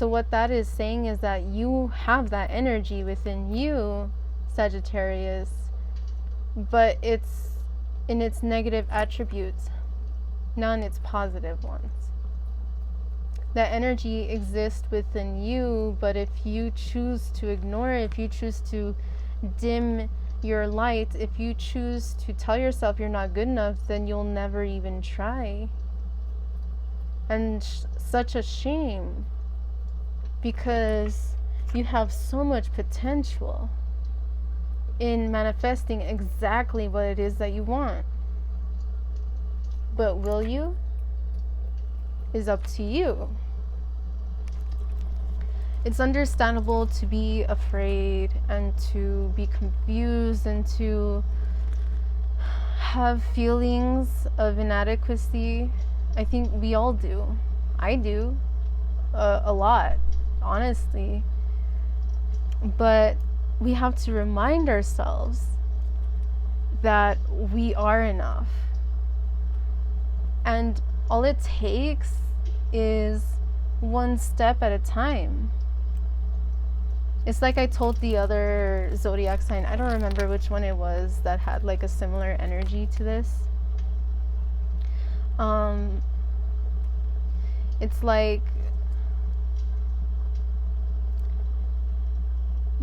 what that is saying is that you have that energy within you, Sagittarius, but it's in its negative attributes, not in its positive ones. That energy exists within you, but if you choose to ignore it, if you choose to dim your light, if you choose to tell yourself you're not good enough, then you'll never even try. And such a shame, because you have so much potential in manifesting exactly what it is that you want. But will you? Is up to you. It's understandable to be afraid and to be confused and to have feelings of inadequacy. I think we all do. I do. A lot, honestly. But we have to remind ourselves that we are enough. And all it takes is one step at a time. It's like I told the other zodiac sign, I don't remember which one it was, that had like a similar energy to this. It's like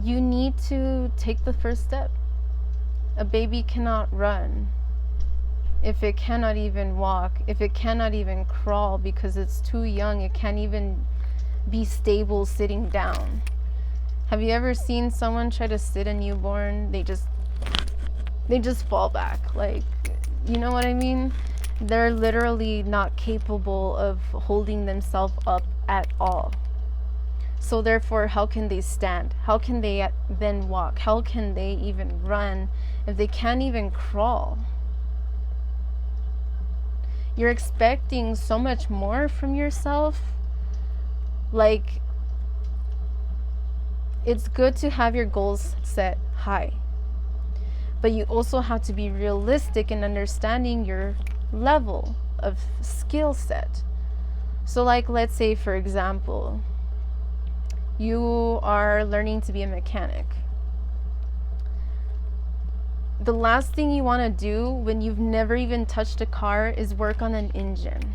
you need to take the first step. A baby cannot run if it cannot even walk, if it cannot even crawl because it's too young, it can't even be stable sitting down. Have you ever seen someone try to sit a newborn? They just fall back. Like, you know what I mean? They're literally not capable of holding themselves up at all. So therefore, how can they stand? How can they then walk? How can they even run if they can't even crawl? You're expecting so much more from yourself. Like, it's good to have your goals set high, but you also have to be realistic in understanding your level of skill set. So like, let's say for example, you are learning to be a mechanic. The last thing you want to do when you've never even touched a car is work on an engine.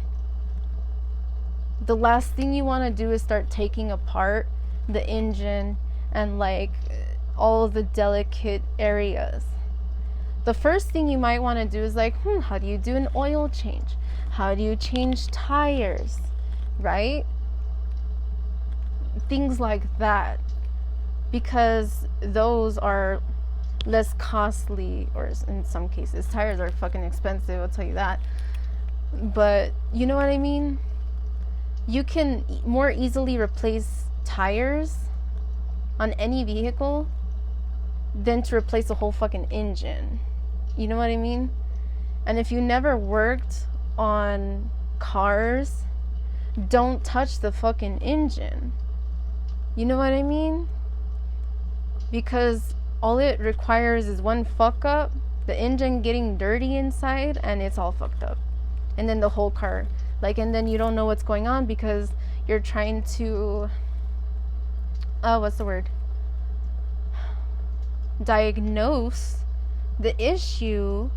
The last thing you want to do is start taking apart the engine and like all of the delicate areas. The first thing you might want to do is like, how do you do an oil change? How do you change tires, right? Things like that, because those are less costly, or in some cases tires are fucking expensive, I'll tell you that. But you know what I mean? You can more easily replace tires on any vehicle than to replace a whole fucking engine. You know what I mean? And if you never worked on cars, don't touch the fucking engine. You know what I mean? Because all it requires is one fuck up, the engine getting dirty inside, and it's all fucked up. And then the whole car, like, and then you don't know what's going on because you're trying to, diagnose the issue,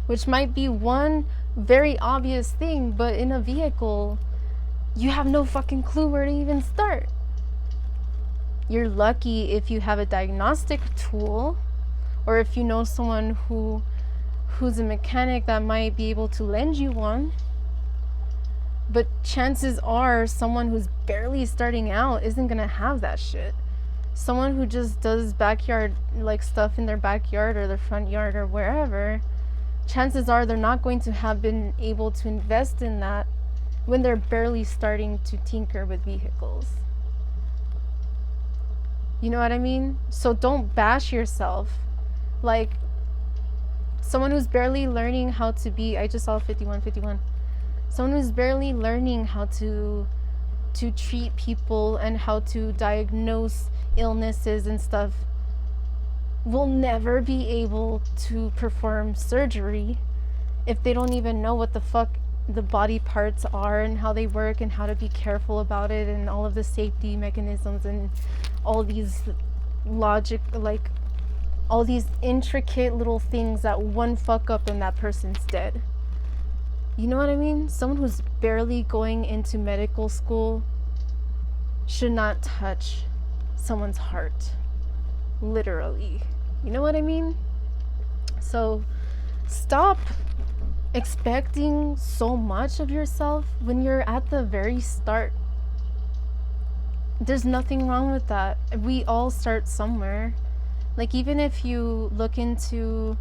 which might be one very obvious thing, but in a vehicle, you have no fucking clue where to even start. You're lucky if you have a diagnostic tool, or if you know someone who's a mechanic that might be able to lend you one. But chances are someone who's barely starting out isn't gonna have that shit. Someone who just does backyard, like stuff in their backyard or their front yard or wherever, chances are they're not going to have been able to invest in that when they're barely starting to tinker with vehicles. You know what I mean? So don't bash yourself. Like, someone who's barely learning how to be, I just saw 5151. Someone who's barely learning how to treat people and how to diagnose illnesses and stuff will never be able to perform surgery if they don't even know what the fuck the body parts are and how they work and how to be careful about it and all of the safety mechanisms and all these logic, like all these intricate little things that one fuck up and that person's dead. You know what I mean? Someone who's barely going into medical school should not touch someone's heart. Literally. You know what I mean? So stop expecting so much of yourself when you're at the very start. There's nothing wrong with that. We all start somewhere. Like, even if you look into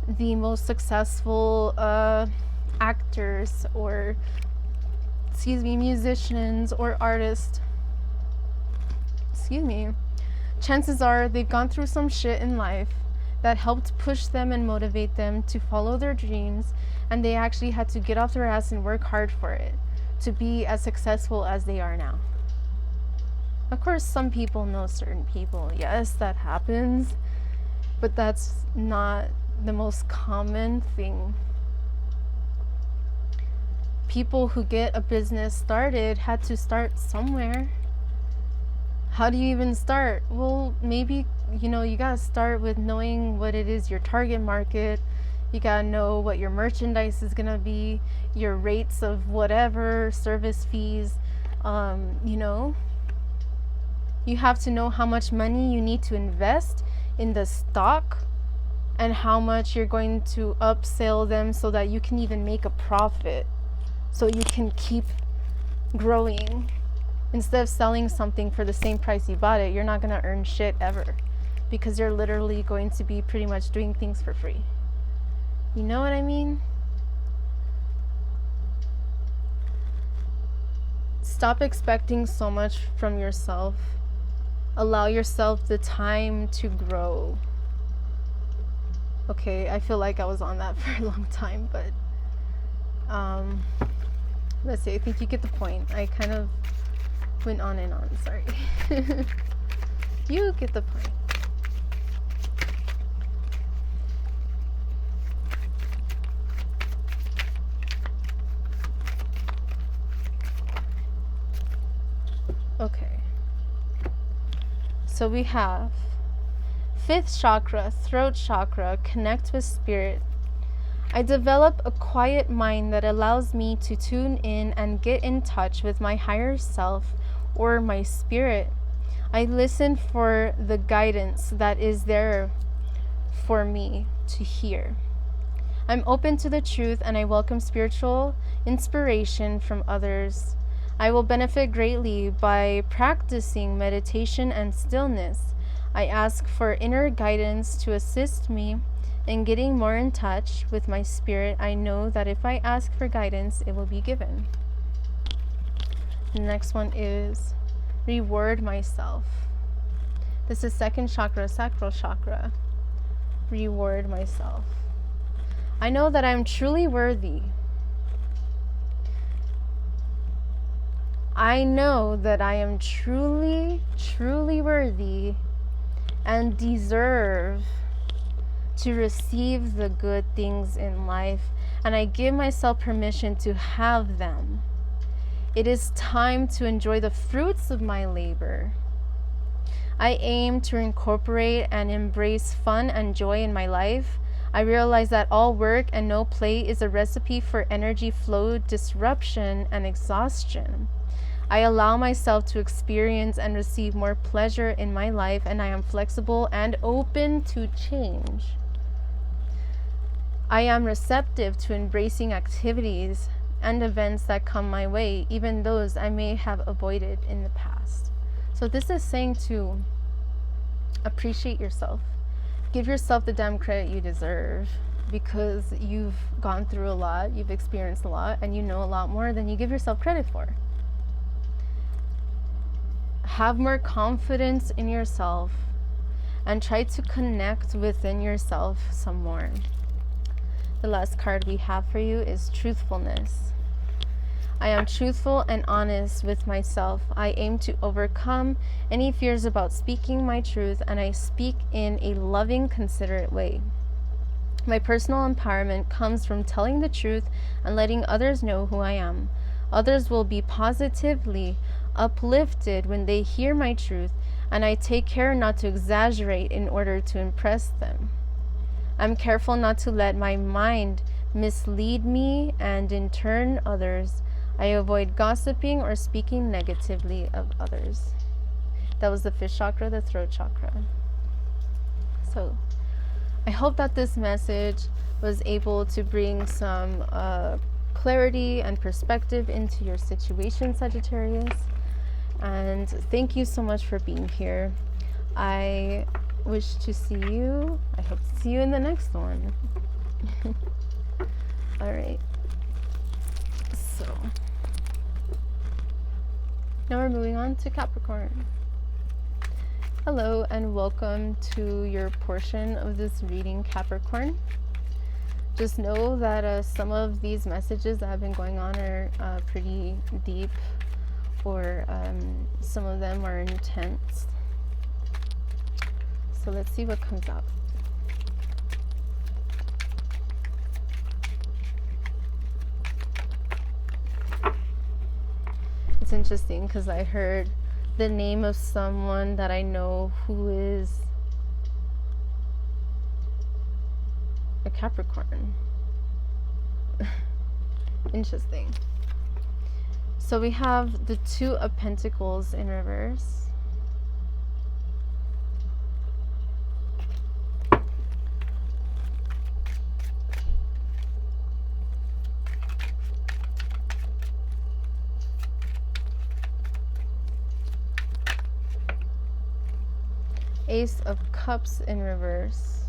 the most successful actors or musicians or artists, chances are they've gone through some shit in life that helped push them and motivate them to follow their dreams, and they actually had to get off their ass and work hard for it to be as successful as they are now. Of course, some people know certain people. Yes, that happens, but that's not the most common thing. People who get a business started had to start somewhere. How do you even start? Well, maybe, you gotta start with knowing what it is your target market. You gotta know what your merchandise is gonna be, your rates of whatever, service fees, You have to know how much money you need to invest in the stock and how much you're going to upsell them so that you can even make a profit, so you can keep growing. Instead of selling something for the same price you bought it, you're not going to earn shit ever, because you're literally going to be pretty much doing things for free. You know what I mean? Stop expecting so much from yourself. Allow yourself the time to grow. Okay, I feel like I was on that for a long time, but let's see, I think you get the point. I kind of went on and on, sorry. You get the point. Okay. So we have 5th chakra, throat chakra, connect with spirit. I develop a quiet mind that allows me to tune in and get in touch with my higher self or my spirit. I listen for the guidance that is there for me to hear. I'm open to the truth and I welcome spiritual inspiration from others. I will benefit greatly by practicing meditation and stillness. I ask for inner guidance to assist me in getting more in touch with my spirit. I know that if I ask for guidance, it will be given. The next one is reward myself. This is 2nd chakra, sacral chakra. Reward myself. I know that I'm truly worthy. I know that I am truly, truly worthy and deserve to receive the good things in life, and I give myself permission to have them. It is time to enjoy the fruits of my labor. I aim to incorporate and embrace fun and joy in my life. I realize that all work and no play is a recipe for energy flow, disruption, and exhaustion. I allow myself to experience and receive more pleasure in my life, and I am flexible and open to change. I am receptive to embracing activities and events that come my way, even those I may have avoided in the past. So this is saying to appreciate yourself. Give yourself the damn credit you deserve, because you've gone through a lot, you've experienced a lot, and you know a lot more than you give yourself credit for. Have more confidence in yourself and try to connect within yourself some more. The last card we have for you is truthfulness. I am truthful and honest with myself. I aim to overcome any fears about speaking my truth, and I speak in a loving, considerate way. My personal empowerment comes from telling the truth and letting others know who I am. Others will be positively uplifted when they hear my truth, and I take care not to exaggerate in order to impress them. I'm careful not to let my mind mislead me and in turn others. I avoid gossiping or speaking negatively of others. That was the 5th chakra, the throat chakra. So I hope that this message was able to bring some clarity and perspective into your situation, Sagittarius. And thank you so much for being here. I wish to see you. I hope to see you in the next one. All right. So now we're moving on to Capricorn. Hello and welcome to your portion of this reading, Capricorn. Just know that some of these messages that have been going on are pretty deep, or some of them are intense. So let's see what comes out. It's interesting because I heard the name of someone that I know who is a Capricorn. Interesting. So we have the Two of Pentacles in reverse. Ace of Cups in reverse.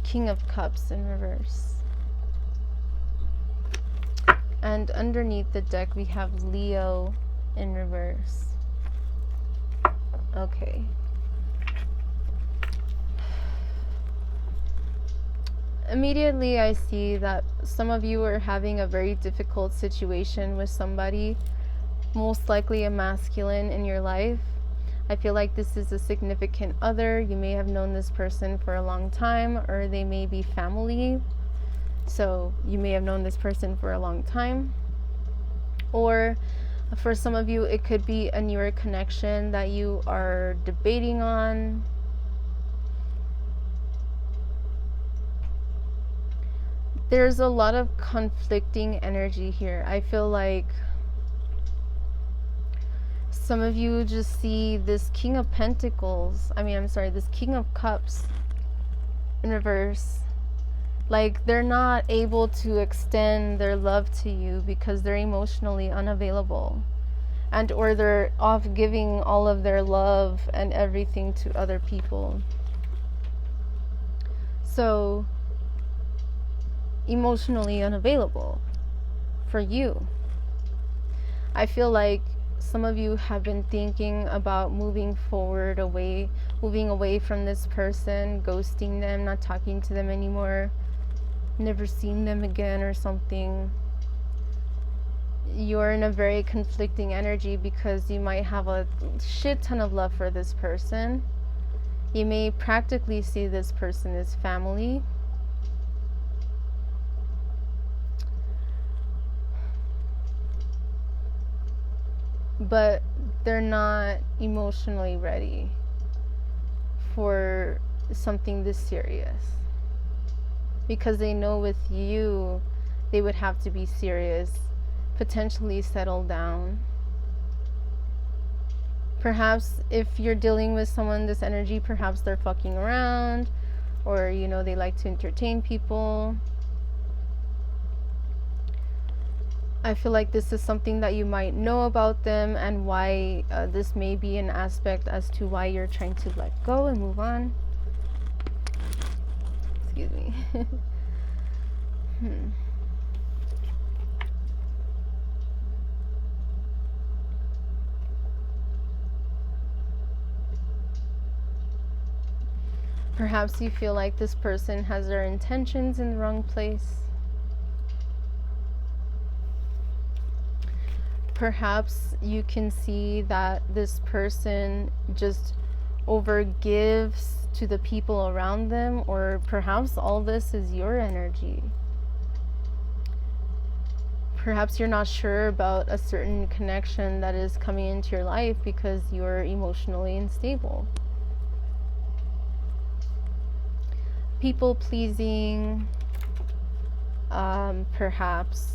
King of Cups in reverse. And underneath the deck we have Leo in reverse. Okay. Immediately I see that some of you are having a very difficult situation with somebody, most likely a masculine in your life. I feel like this is a significant other. You may have known this person for a long time, or they may be family. So you may have known this person for a long time. Or for some of you, it could be a newer connection that you are debating on. There's a lot of conflicting energy here. I feel like some of you just see this King of Pentacles, this King of Cups in reverse. Like they're not able to extend their love to you because they're emotionally unavailable. And or they're off giving all of their love and everything to other people. So, emotionally unavailable for you. I feel like some of you have been thinking about moving away from this person, ghosting them, not talking to them anymore, never seeing them again or something. You're in a very conflicting energy because you might have a shit ton of love for this person. You may practically see this person as family. But they're not emotionally ready for something this serious. Because they know with you, they would have to be serious, potentially settle down. Perhaps if you're dealing with someone this energy, perhaps they're fucking around, or they like to entertain people. I feel like this is something that you might know about them, and why this may be an aspect as to why you're trying to let go and move on. Excuse me. Perhaps you feel like this person has their intentions in the wrong place. Perhaps you can see that this person just overgives to the people around them, or perhaps all this is your energy. Perhaps you're not sure about a certain connection that is coming into your life because you're emotionally unstable. People pleasing, perhaps.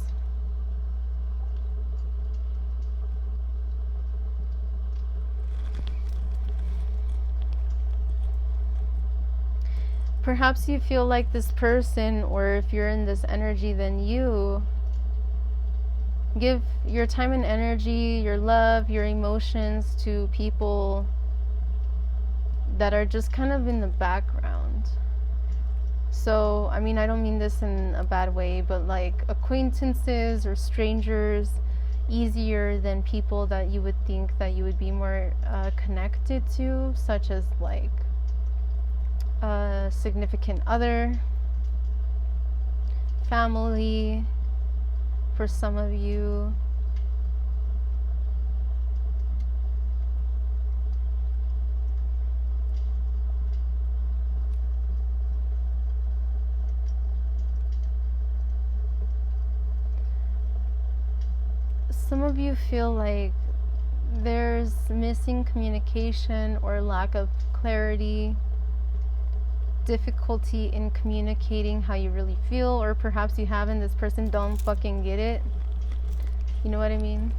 Perhaps you feel like this person, or if you're in this energy, then you give your time and energy, your love, your emotions to people that are just kind of in the background. So, I don't mean this in a bad way, but like acquaintances or strangers, easier than people that you would think that you would be more connected to, such as like a significant other, family, for some of you, feel like there's missing communication or lack of clarity, difficulty in communicating how you really feel, or perhaps you have and this person don't fucking get it. You know what I mean?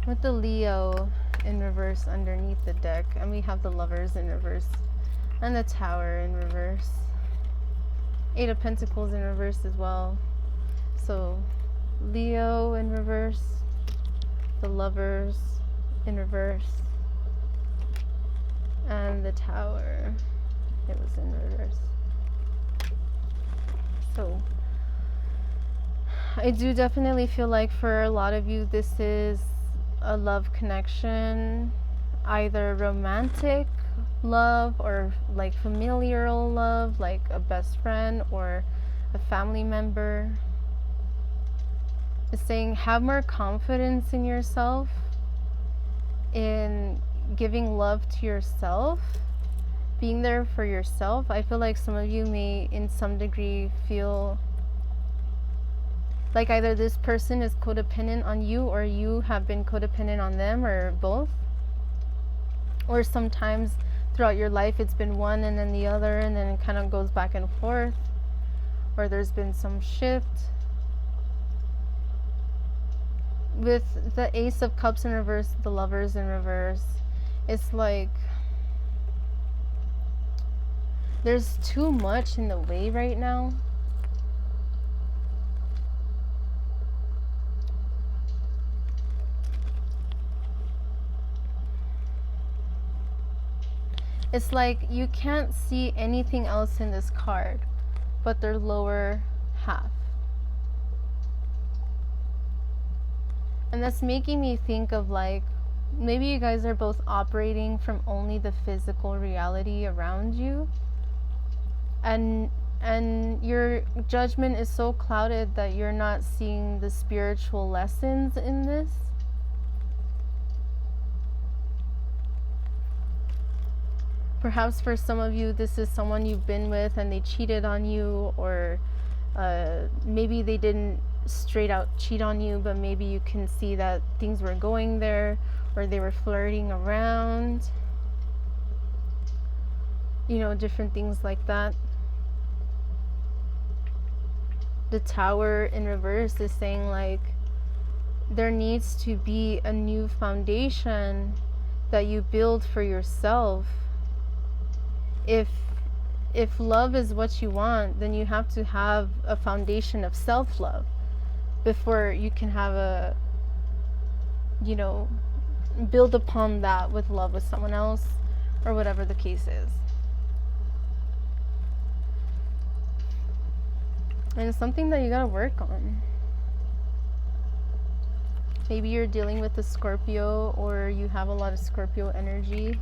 With the Leo in reverse underneath the deck, and we have the Lovers in reverse and the Tower in reverse, 8 of Pentacles in reverse as well. So Leo in reverse, the Lovers in reverse, and the Tower, it was in reverse. So I do definitely feel like for a lot of you this is a love connection, either romantic love or like familial love, like a best friend or a family member. It's saying have more confidence in yourself, in giving love to yourself, being there for yourself. I feel like some of you may in some degree feel like either this person is codependent on you or you have been codependent on them, or both. Or sometimes throughout your life it's been one and then the other, and then it kind of goes back and forth, or there's been some shift. With the Ace of Cups in reverse, the Lovers in reverse, it's like there's too much in the way right now. It's like you can't see anything else in this card but their lower half. And that's making me think of like, maybe you guys are both operating from only the physical reality around you. And your judgment is so clouded that you're not seeing the spiritual lessons in this. Perhaps for some of you, this is someone you've been with and they cheated on you, or maybe they didn't straight out cheat on you, but maybe you can see that things were going there, or they were flirting around, you know, different things like that. The Tower in reverse is saying like there needs to be a new foundation that you build for yourself. If love is what you want, then you have to have a foundation of self-love before you can have a, you know, build upon that with love with someone else, or whatever the case is. And it's something that you gotta work on. Maybe you're dealing with a Scorpio, or you have a lot of Scorpio energy.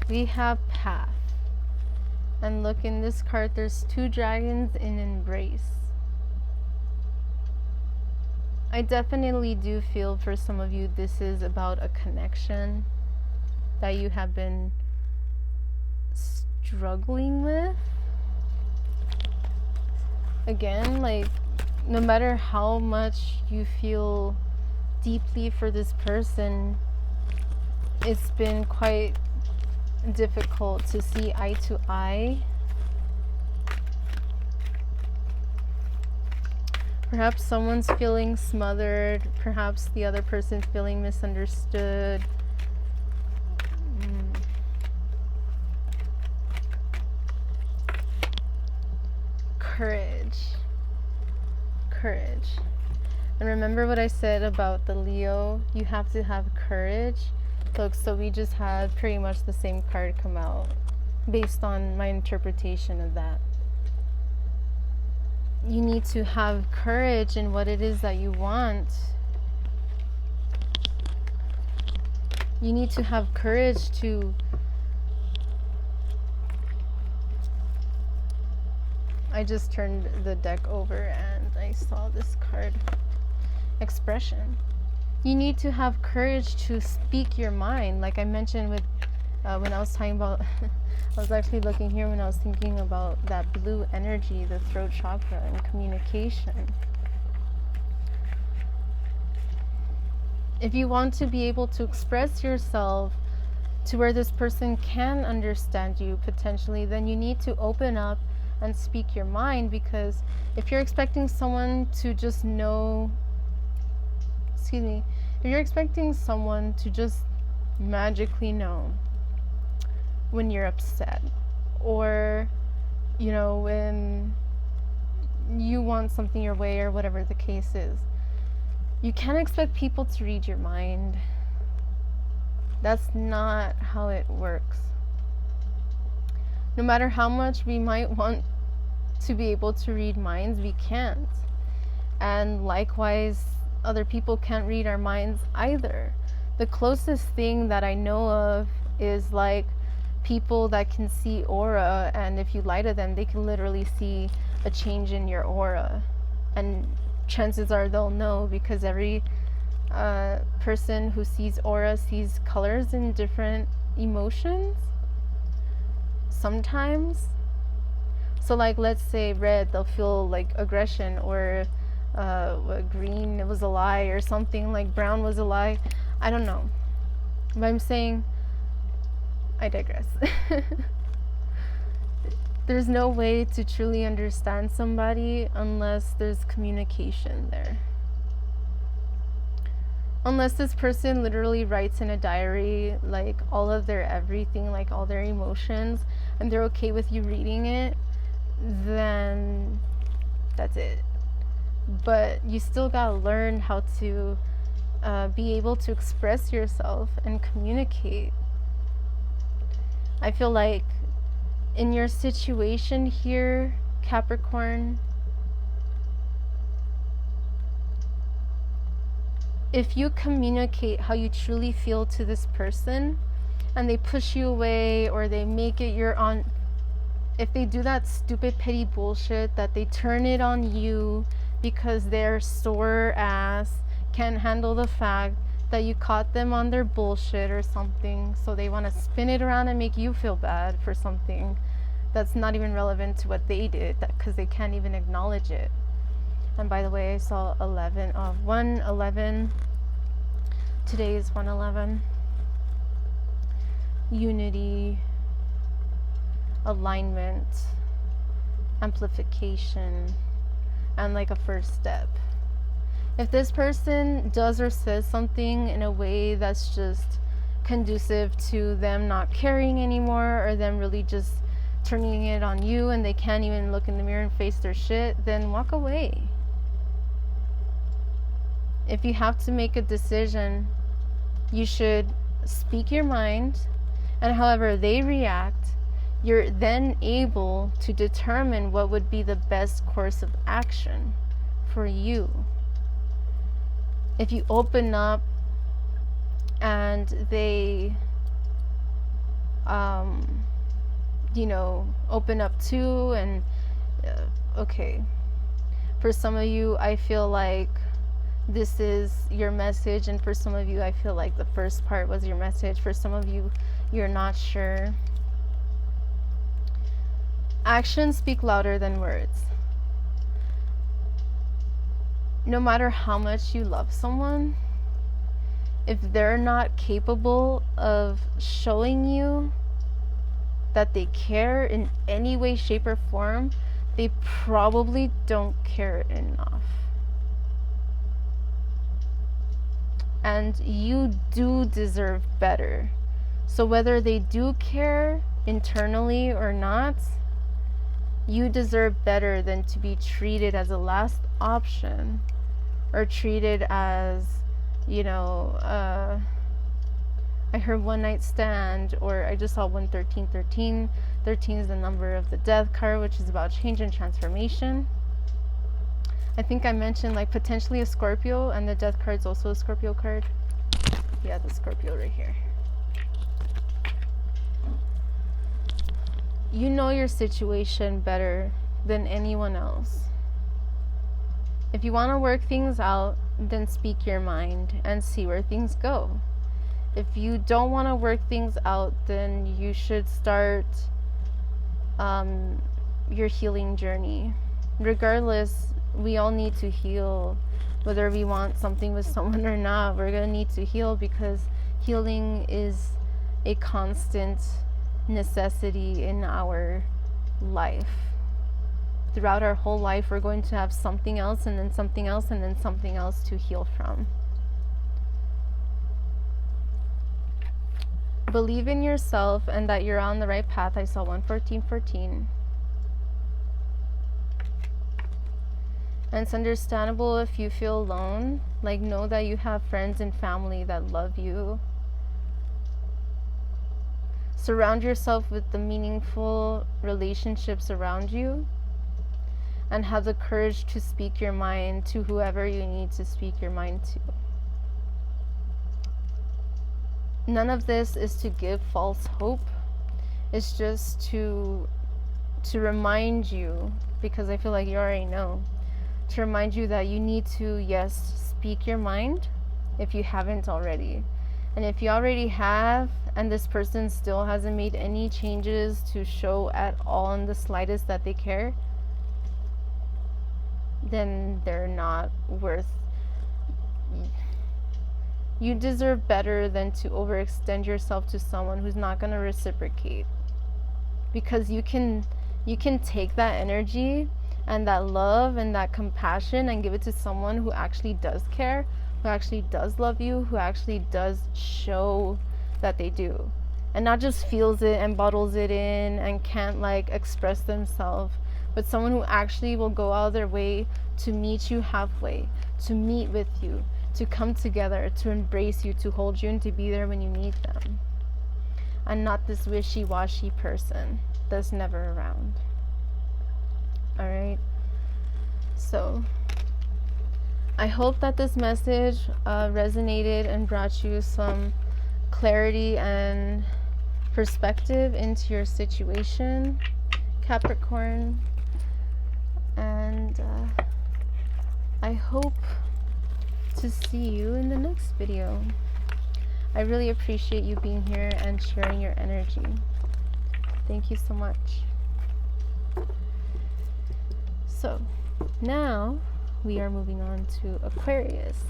We have Path. And look, in this card, there's 2 dragons in embrace. I definitely do feel for some of you this is about a connection that you have been struggling with. Again, like, no matter how much you feel deeply for this person, it's been quite difficult to see eye to eye. Perhaps someone's feeling smothered, perhaps the other person's feeling misunderstood. Courage. And remember what I said about the Leo? You have to have courage. Look, so we just had pretty much the same card come out based on my interpretation of that. You need to have courage in what it is that you want. You need to have courage to I just turned the deck over and I saw this card. Expression. You need to have courage to speak your mind. Like I mentioned with when I was talking about I was actually looking here when I was thinking about that blue energy, the throat chakra, and communication. If you want to be able to express yourself to where this person can understand you potentially, then you need to open up and speak your mind, because if you're expecting someone to just know, if you're expecting someone to just magically know when you're upset, or you know, when you want something your way, or whatever the case is, you can't expect people to read your mind. That's not how it works. No matter how much we might want to be able to read minds, we can't. And likewise, other people can't read our minds either. The closest thing that I know of is like people that can see aura, and if you lie to them, they can literally see a change in your aura. And chances are they'll know, because every person who sees aura sees colors in different emotions sometimes. So like, let's say red, they'll feel like aggression, or green, it was a lie, or something like brown was a lie. I don't know, but I'm saying, I digress. There's no way to truly understand somebody unless there's communication there. Unless this person literally writes in a diary like all of their everything, like all their emotions, and they're okay with you reading it, then that's it. But you still gotta learn how to be able to express yourself and communicate. I feel like in your situation here, Capricorn, if you communicate how you truly feel to this person and they push you away, or they make it your own, if they do that stupid petty bullshit that they turn it on you because their sore ass can't handle the fact that you caught them on their bullshit or something, so they want to spin it around and make you feel bad for something that's not even relevant to what they did, because they can't even acknowledge it. And by the way, I saw 111. Today is 111. Unity, alignment, amplification, and like a first step. If this person does or says something in a way that's just conducive to them not caring anymore, or them really just turning it on you and they can't even look in the mirror and face their shit, then walk away. If you have to make a decision, you should speak your mind, and however they react, you're then able to determine what would be the best course of action for you. If you open up and they open up too, and okay, for some of you I feel like this is your message, and for some of you I feel like the first part was your message. For some of you, you're not sure. Actions speak louder than words. No matter how much you love someone, if they're not capable of showing you that they care in any way, shape, or form, they probably don't care enough. And you do deserve better. So whether they do care internally or not, you deserve better than to be treated as a last option, or treated as, you know, I heard one night stand, or I just saw 11313. 13 is the number of the death card, which is about change and transformation. I think I mentioned like potentially a Scorpio, and the death card is also a Scorpio card. Yeah, the Scorpio right here. You know your situation better than anyone else. If you want to work things out, then speak your mind and see where things go. If you don't want to work things out, then you should start your healing journey. Regardless, we all need to heal. Whether we want something with someone or not, we're going to need to heal, because healing is a constant necessity in our life. Throughout our whole life, we're going to have something else, and then something else, and then something else to heal from. Believe in yourself and that you're on the right path. I saw 11414. And it's understandable if you feel alone. Like, know that you have friends and family that love you. Surround yourself with the meaningful relationships around you, and have the courage to speak your mind to whoever you need to speak your mind to. None of this is to give false hope. It's just to remind you, because I feel like you already know, to remind you that you need to, yes, speak your mind if you haven't already. And if you already have, and this person still hasn't made any changes to show at all in the slightest that they care, then they're not worth. You deserve better than to overextend yourself to someone who's not going to reciprocate. Because you can take that energy and that love and that compassion and give it to someone who actually does care, who actually does love you, who actually does show that they do, and not just feels it and bottles it in and can't like express themselves, but someone who actually will go out of their way to meet you halfway, to meet with you, to come together, to embrace you, to hold you, and to be there when you need them. And not this wishy-washy person that's never around. Alright? So, I hope that this message resonated and brought you some clarity and perspective into your situation, Capricorn. And I hope to see you in the next video. I really appreciate you being here and sharing your energy. Thank you so much. So now we are moving on to Aquarius.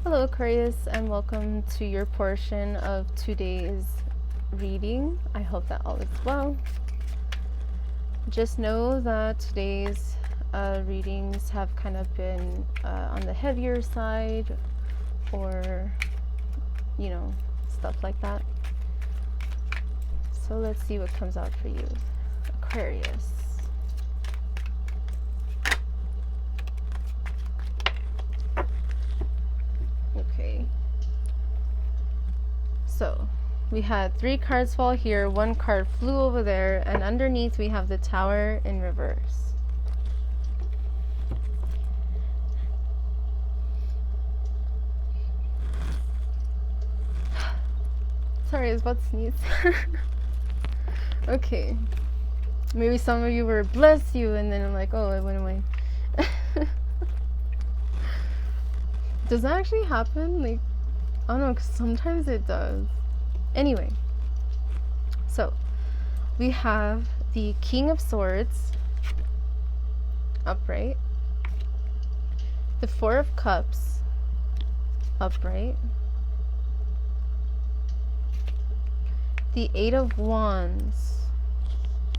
Hello Aquarius, and welcome to your portion of today's reading. I hope that all is well. Just know that today's readings have kind of been on the heavier side, or you know, stuff like that. So let's see what comes out for you, Aquarius. Okay, so we had 3 cards fall here, 1 card flew over there, and underneath we have the Tower in reverse. Sorry, I was about to sneeze. Okay. Maybe some of you were bless you, and then I'm like, oh, it went away. Does that actually happen? Like, I don't know, 'cause sometimes it does. Anyway. So, we have the King of Swords upright. The 4 of Cups upright. The 8 of Wands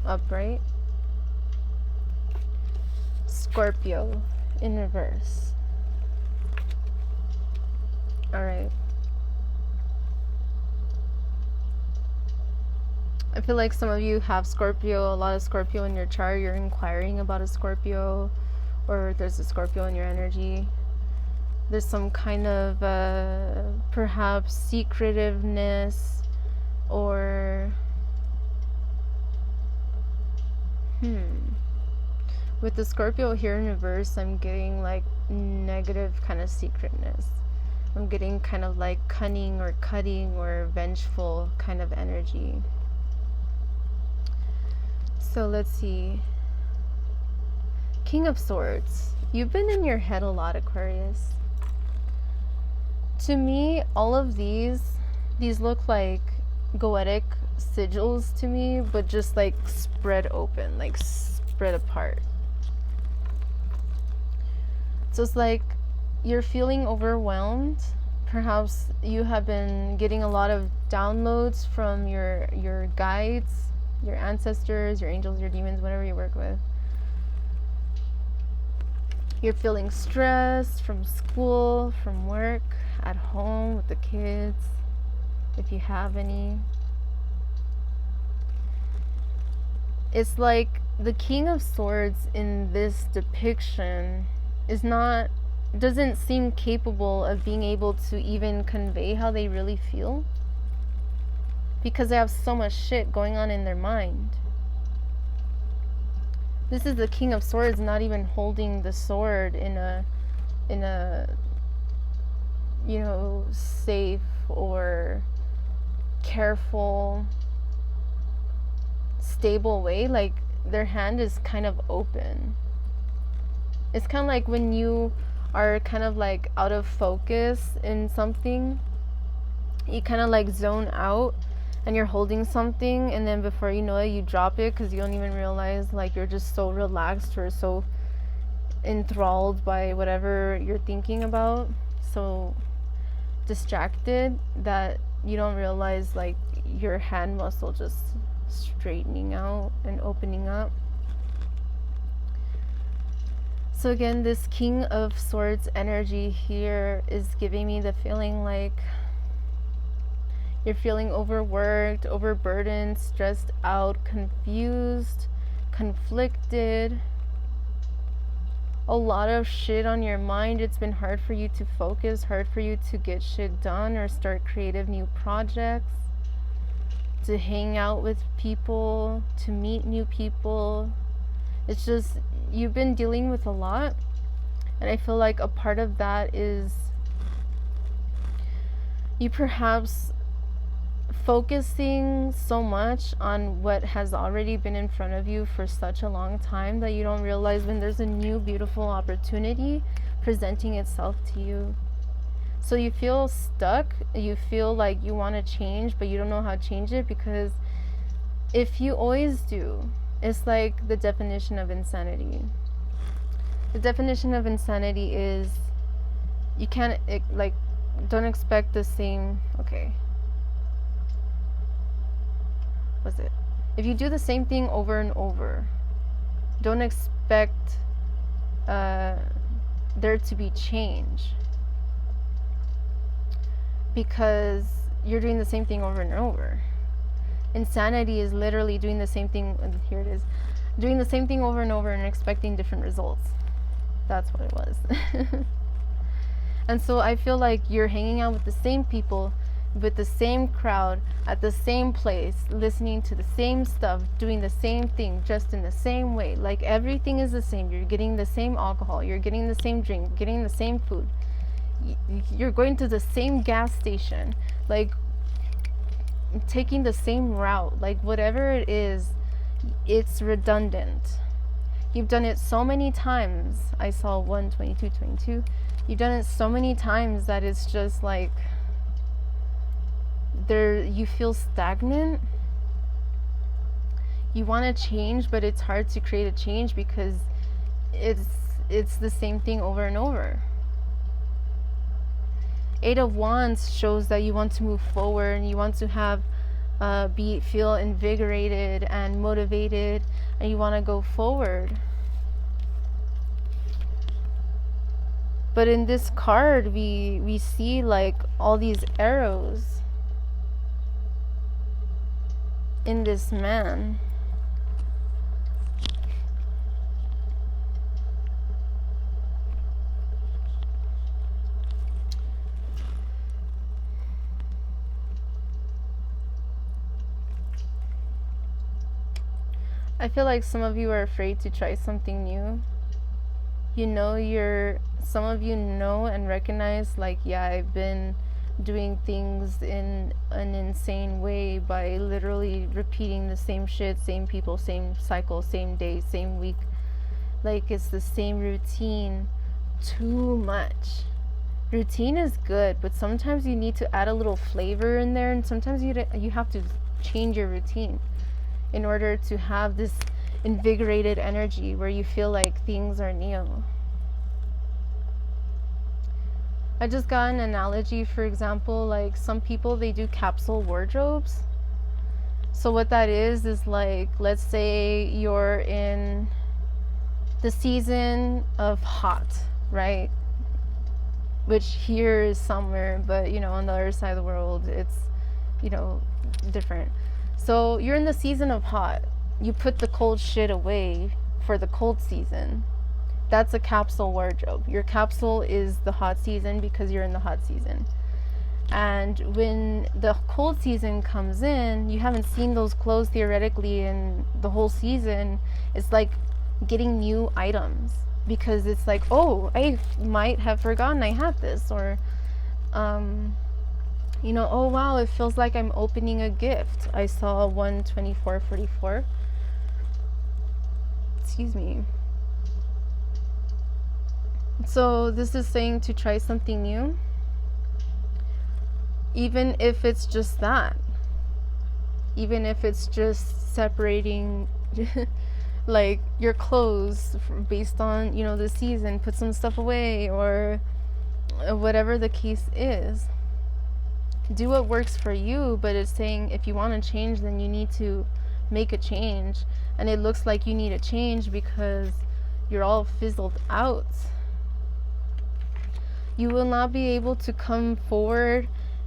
upright. Scorpio in reverse. Alright. I feel like some of you have Scorpio, a lot of Scorpio in your chart. You're inquiring about a Scorpio, or there's a Scorpio in your energy. There's some kind of perhaps secretiveness, or with the Scorpio here in reverse, I'm getting like negative kind of secretness. I'm getting kind of like cunning or cutting or vengeful kind of energy. So let's see. King of Swords. You've been in your head a lot, Aquarius. To me, all of these look like goetic sigils to me, but just like spread open, like spread apart. So it's like you're feeling overwhelmed. Perhaps you have been getting a lot of downloads from your guides, your ancestors, your angels, your demons, whatever you work with. You're feeling stress from school, from work, at home with the kids, if you have any. It's like the King of Swords in this depiction doesn't seem capable of being able to even convey how they really feel, because they have so much shit going on in their mind. This is the King of Swords not even holding the sword in a safe or careful, stable way. Like their hand is kind of open. It's kind of like when you are kind of like out of focus in something, you kind of like zone out and you're holding something, and then before you know it, you drop it because you don't even realize, like, you're just so relaxed or so enthralled by whatever you're thinking about, so distracted that you don't realize, like, your hand muscle just straightening out and opening up. So again, this King of Swords energy here is giving me the feeling like you're feeling overworked, overburdened, stressed out, confused, conflicted. A lot of shit on your mind. It's been hard for you to focus, hard for you to get shit done or start creative new projects, to hang out with people, to meet new people. It's just, you've been dealing with a lot. And I feel like a part of that is you perhaps focusing so much on what has already been in front of you for such a long time that you don't realize when there's a new beautiful opportunity presenting itself to you. So you feel stuck, you feel like you want to change, but you don't know how to change it, because if you always do, it's like the definition of insanity. The definition of insanity is you can't, don't expect the same, if you do the same thing over and over, don't expect there to be change, because you're doing the same thing over and over. Insanity is literally doing the same thing, here it is, doing the same thing over and over and expecting different results. That's what it was. And so I feel like you're hanging out with the same people, with the same crowd, at the same place, listening to the same stuff, doing the same thing, just in the same way. Like everything is the same. You're getting the same alcohol, you're getting the same drink, getting the same food. You're going to the same gas station, like taking the same route, like whatever it is, it's redundant. You've done it so many times. I saw 12222. You've done it so many times that it's just like you feel stagnant. You want to change, but it's hard to create a change because it's the same thing over and over. 8 of Wands shows that you want to move forward and you want to have feel invigorated and motivated, and you want to go forward. But in this card, we see like all these arrows. in this man. I feel like some of you are afraid to try something new. You know, some of you know and recognize, like, yeah, I've been doing things in an insane way by literally repeating the same shit, same people, same cycle, same day, same week. Like, it's the same routine too much. Routine is good, but sometimes you need to add a little flavor in there, and sometimes you have to change your routine in order to have this invigorated energy where you feel like things are new. I just got an analogy, for example, like some people, they do capsule wardrobes. So what that is like, let's say you're in the season of hot, right? Which here is summer, but you know, on the other side of the world, it's, you know, different. So you're in the season of hot. You put the cold shit away for the cold season. That's a capsule wardrobe. Your capsule is the hot season because you're in the hot season. And when the cold season comes in, you haven't seen those clothes theoretically in the whole season. It's like getting new items because it's like, oh, I might have forgotten I had this, or you know, oh wow, it feels like I'm opening a gift. I saw 12444. Excuse me. So this is saying to try something new, even if it's just that, even if it's just separating like your clothes based on, you know, the season, put some stuff away, or whatever the case is. Do what works for you, but it's saying if you want to change, then you need to make a change. And it looks like you need a change because you're all fizzled out. You will not be able to come forward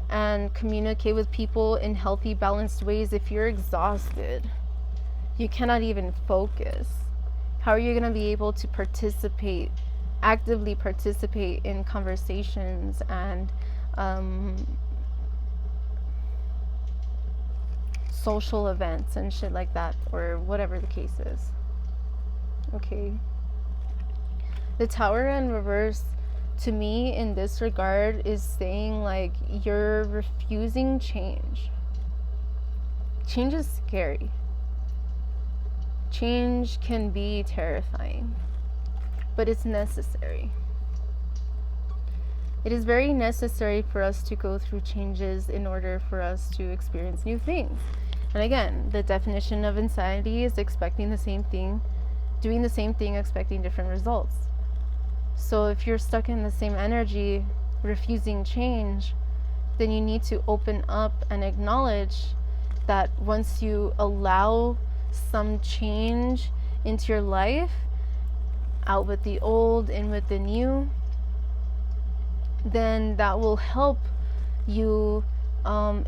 and communicate with people in healthy, balanced ways if you're exhausted. You cannot even focus. How are you going to be able to participate, actively participate in conversations and social events and shit like that, or whatever the case is? Okay. The Tower in reverse, to me, in this regard, is saying like you're refusing change. Change is scary. Change can be terrifying, but it's necessary. It is very necessary for us to go through changes in order for us to experience new things. And again, the definition of insanity is expecting the same thing, doing the same thing, expecting different results. So if you're stuck in the same energy, refusing change, then you need to open up and acknowledge that once you allow some change into your life, out with the old, in with the new, then that will help you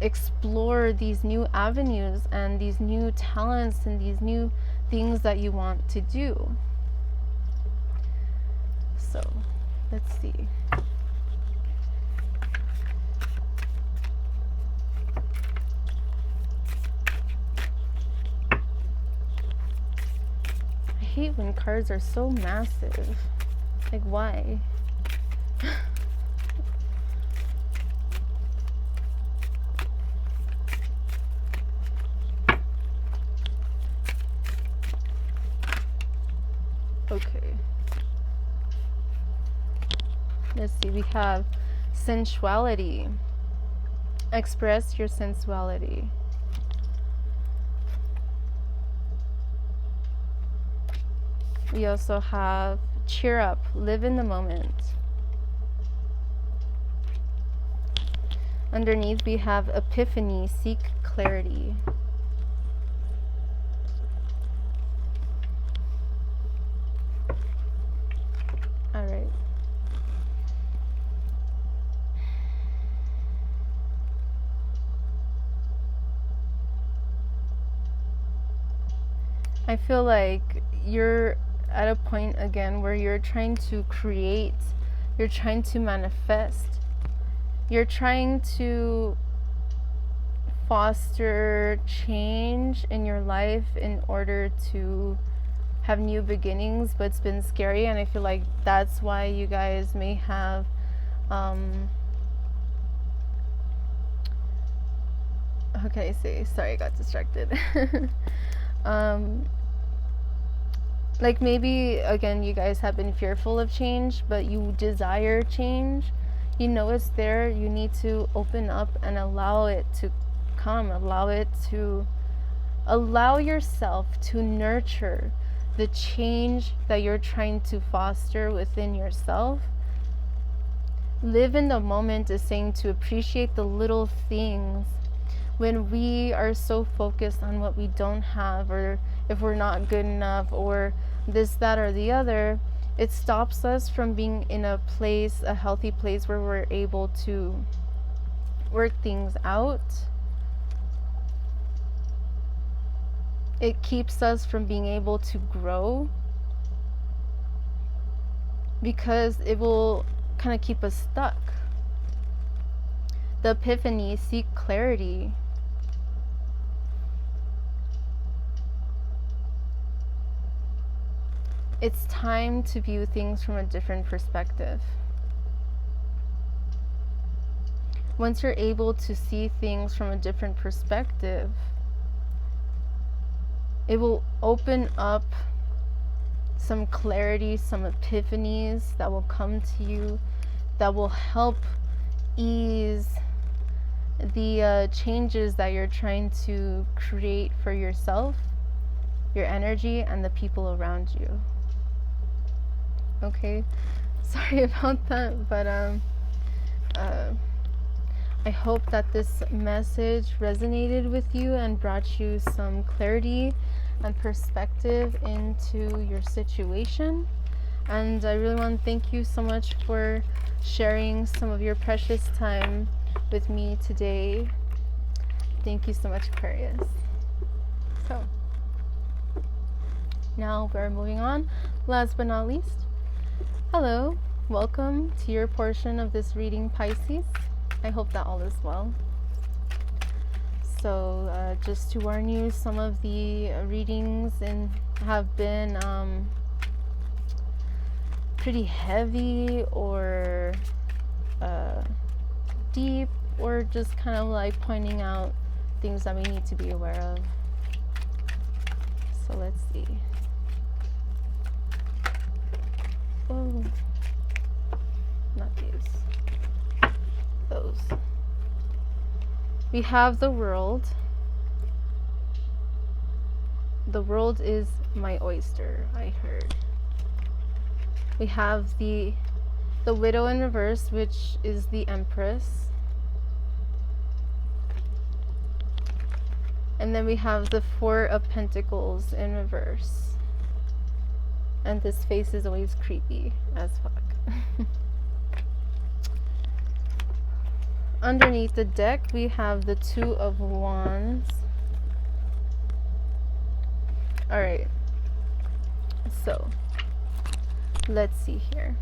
explore these new avenues and these new talents and these new things that you want to do. So, let's see. I hate when cards are so massive. Like, why? Okay. Let's see, we have sensuality. Express your sensuality. We also have cheer up, live in the moment. Underneath we have epiphany, seek clarity. All right. I feel like you're at a point again where you're trying to create, you're trying to manifest, you're trying to foster change in your life in order to have new beginnings, but it's been scary. And I feel like that's why you guys may have how can I say, sorry, I got distracted. Like maybe again you guys have been fearful of change, but you desire change. You know it's there. You need to open up and allow it to come, allow yourself to nurture the change that you're trying to foster within yourself. Live in the moment is saying to appreciate the little things. When we are so focused on what we don't have, or if we're not good enough, or this, that, or the other, it stops us from being in a place, a healthy place where we're able to work things out. It keeps us from being able to grow because it will kind of keep us stuck. The epiphany, seek clarity. It's time to view things from a different perspective. Once you're able to see things from a different perspective, it will open up some clarity, some epiphanies that will come to you that will help ease the changes that you're trying to create for yourself, your energy, and the people around you. Okay, sorry about that, but I hope that this message resonated with you and brought you some clarity and perspective into your situation. And I really want to thank you so much for sharing some of your precious time with me today. Thank you so much, Aquarius. So now we're moving on. Last but not least, hello, welcome to your portion of this reading, Pisces. I hope that all is well. So just to warn you, some of the readings have been pretty heavy or deep, or just kind of like pointing out things that we need to be aware of. So let's see. Oh, not these. Those. We have the world. The world is my oyster, I heard. We have the widow in reverse, which is the Empress. And then we have the Four of Pentacles in reverse. And this face is always creepy as fuck. Underneath the deck, we have the Two of Wands. Alright. So, let's see here.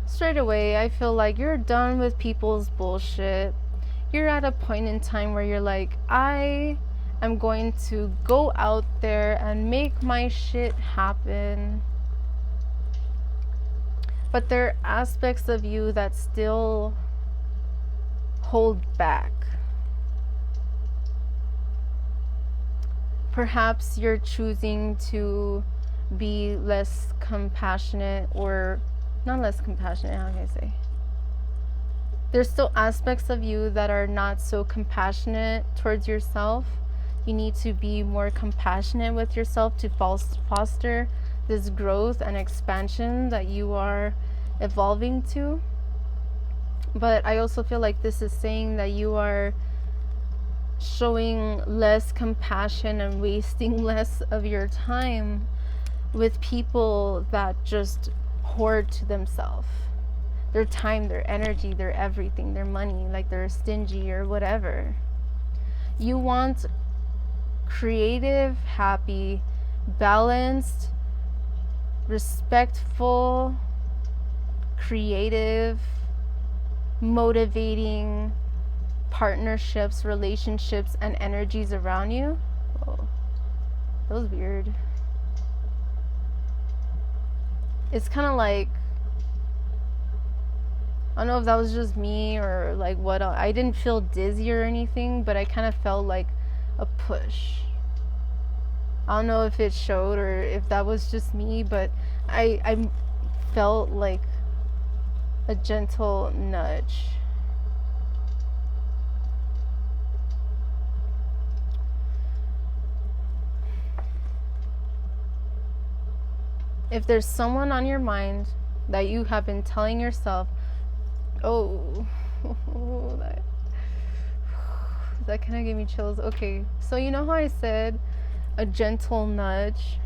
Straight away, I feel like you're done with people's bullshit. You're at a point in time where you're like, I am going to go out there and make my shit happen. But there are aspects of you that still hold back. Perhaps you're choosing to be less compassionate, or not less compassionate, how can I say? There's still aspects of you that are not so compassionate towards yourself. You need to be more compassionate with yourself to foster this growth and expansion that you are evolving to. But I also feel like this is saying that you are showing less compassion and wasting less of your time with people that just hoard to themselves, their time, their energy, their everything, their money, like they're stingy or whatever. You want creative, happy, balanced, respectful, creative, motivating partnerships, relationships, and energies around you. Oh, that was weird. It's kind of like, I don't know if that was just me or like what else. I didn't feel dizzy or anything, but I kind of felt like a push. I don't know if it showed or if that was just me, but I felt like a gentle nudge. If there's someone on your mind that you have been telling yourself, oh, that kind of gave me chills. Okay, so you know how I said a gentle nudge?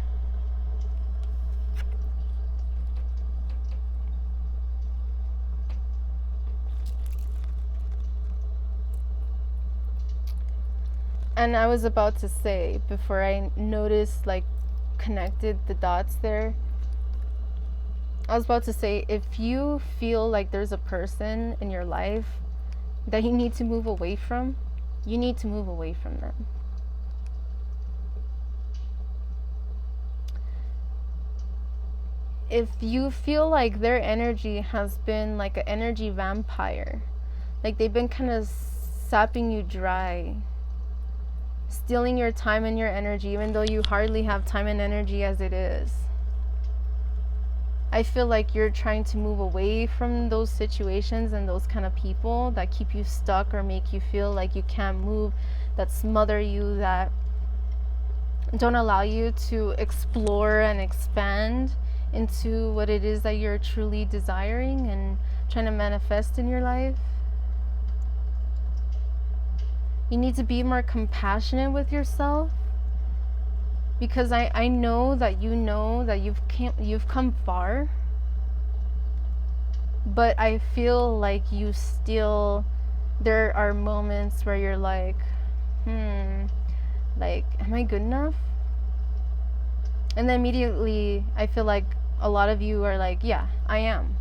And I was about to say, before I noticed, like, connected the dots there, I was about to say, if you feel like there's a person in your life that you need to move away from, you need to move away from them. If you feel like their energy has been like an energy vampire, like they've been kind of sapping you dry, stealing your time and your energy, even though you hardly have time and energy as it is, I feel like you're trying to move away from those situations and those kind of people that keep you stuck or make you feel like you can't move, that smother you, that don't allow you to explore and expand into what it is that you're truly desiring and trying to manifest in your life. You need to be more compassionate with yourself, because I know that you've come far, but I feel like you still, there are moments where you're like, like, am I good enough? And then immediately I feel like a lot of you are like, yeah, I am.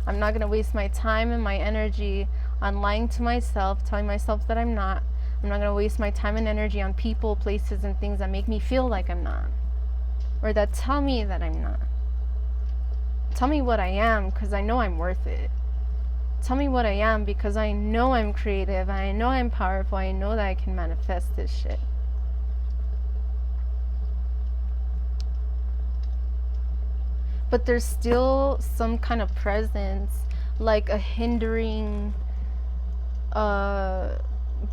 I'm not gonna waste my time and my energy on lying to myself, telling myself that I'm not. I'm not going to waste my time and energy on people, places, and things that make me feel like I'm not, or that tell me that I'm not. Tell me what I am, because I know I'm worth it. Tell me what I am, because I know I'm creative, I know I'm powerful, I know that I can manifest this shit. But there's still some kind of presence, like a hindering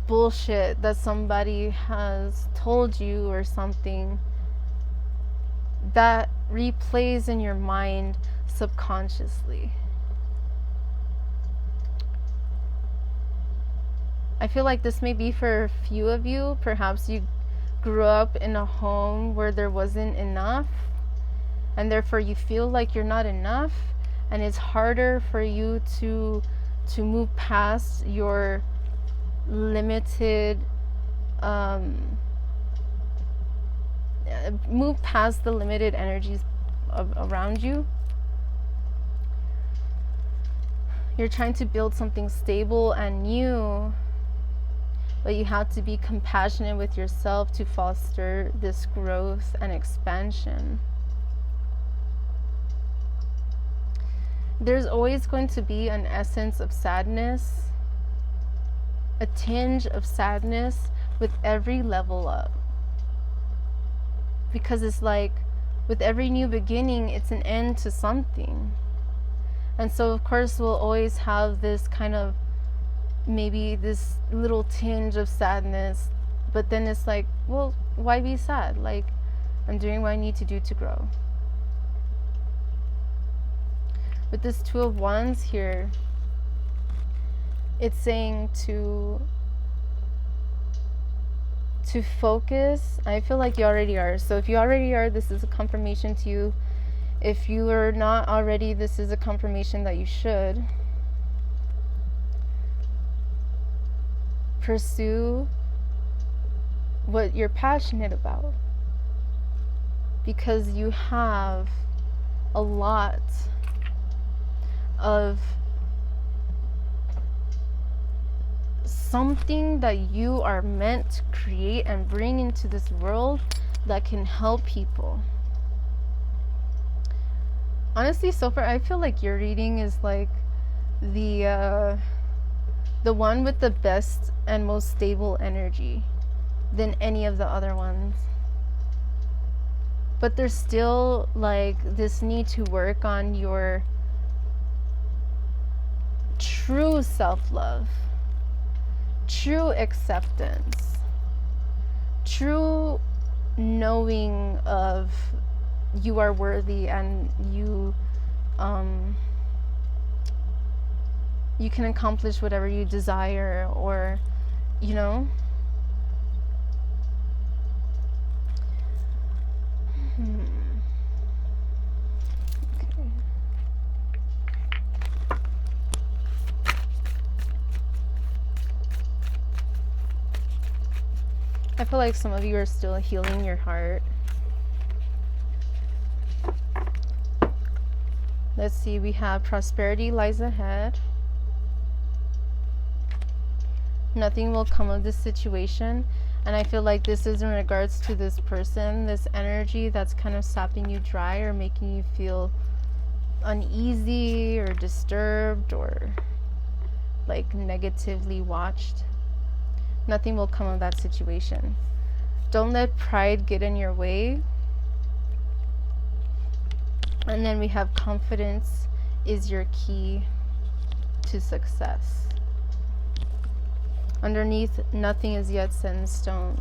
bullshit that somebody has told you or something that replays in your mind subconsciously. I feel like this may be for a few of you. Perhaps you grew up in a home where there wasn't enough, and therefore you feel like you're not enough, and it's harder for you to move past your limited, move past the limited energies around you. You're trying to build something stable and new, but you have to be compassionate with yourself to foster this growth and expansion. There's always going to be an essence of sadness, a tinge of sadness with every level up. Because it's like, with every new beginning, it's an end to something. And so, of course, we'll always have this kind of, maybe this little tinge of sadness. But then it's like, well, why be sad? Like, I'm doing what I need to do to grow. With this Two of Wands here, it's saying to focus. I feel like you already are. So if you already are, this is a confirmation to you. If you are not already, this is a confirmation that you should. pursue what you're passionate about, because you have a lot of something that you are meant to create and bring into this world that can help people. Honestly, so far I feel like your reading is like the one with the best and most stable energy than any of the other ones. But there's still like this need to work on your true self-love, true acceptance, true knowing of you are worthy and you can accomplish whatever you desire, or you know. Okay. I feel like some of you are still healing your heart. Let's see, we have prosperity lies ahead. Nothing will come of this situation. And I feel like this is in regards to this person, this energy that's kind of sapping you dry or making you feel uneasy or disturbed or like negatively watched. Nothing will come of that situation. Don't let pride get in your way. And then we have confidence is your key to success. Underneath, nothing is yet set in stone.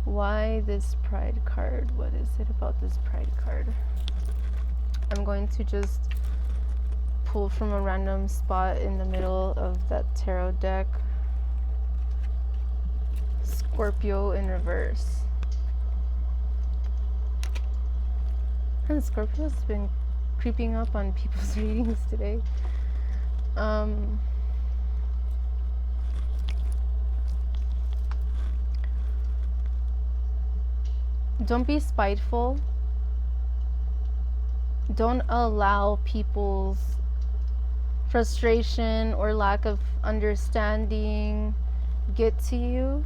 Why this pride card? What is it about this pride card? I'm going to just pull from a random spot in the middle of that tarot deck. Scorpio in reverse. And Scorpio's been creeping up on people's readings today. Don't be spiteful. Don't allow people's frustration or lack of understanding get to you.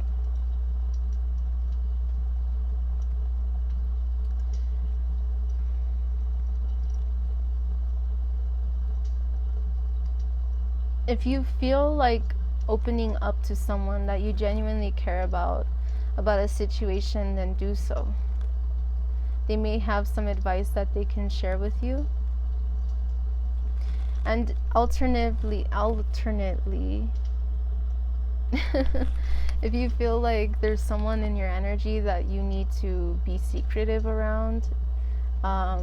If you feel like opening up to someone that you genuinely care about a situation, then do so. They may have some advice that they can share with you. And alternately, if you feel like there's someone in your energy that you need to be secretive around, I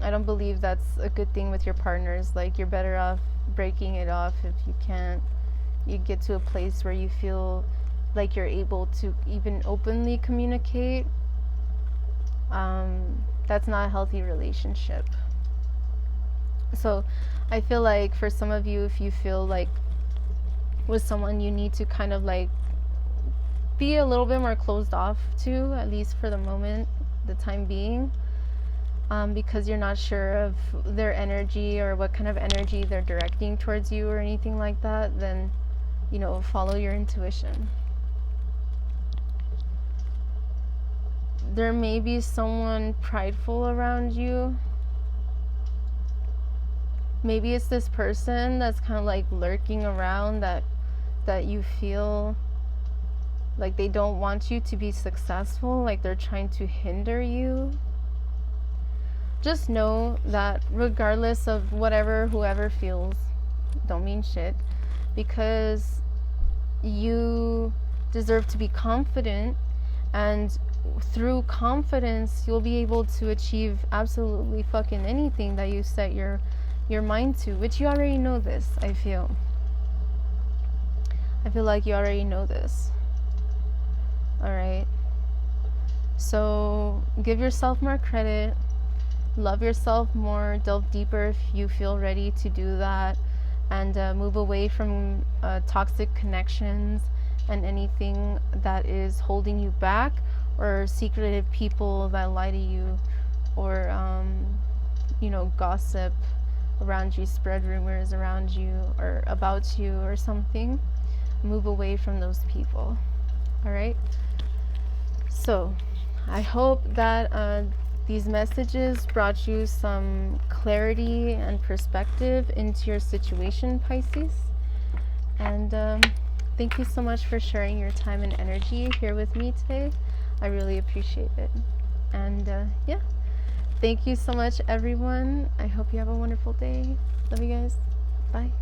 don't believe that's a good thing with your partners. Like, you're better off breaking it off if you can't. You get to a place where you feel like you're able to even openly communicate. That's not a healthy relationship. So I feel like for some of you, if you feel like with someone you need to kind of like be a little bit more closed off to, at least for the moment, the time being, because you're not sure of their energy or what kind of energy they're directing towards you or anything like that, then, you know, follow your intuition. There may be someone prideful around you. Maybe it's this person that's kind of like lurking around that you feel like they don't want you to be successful, like they're trying to hinder you. Just know that regardless of whoever feels, don't mean shit, because you deserve to be confident, and through confidence you'll be able to achieve absolutely fucking anything that you set your your mind to, which you already know this. I feel like you already know this. All right, so give yourself more credit, love yourself more, delve deeper if you feel ready to do that, and move away from toxic connections and anything that is holding you back, or secretive people that lie to you, or you know, gossip around you, spread rumors around you or about you or something. Move away from those people. All right, so I hope that these messages brought you some clarity and perspective into your situation, Pisces. And thank you so much for sharing your time and energy here with me today. I really appreciate it. And yeah, thank you so much, everyone. I hope you have a wonderful day. Love you guys. Bye.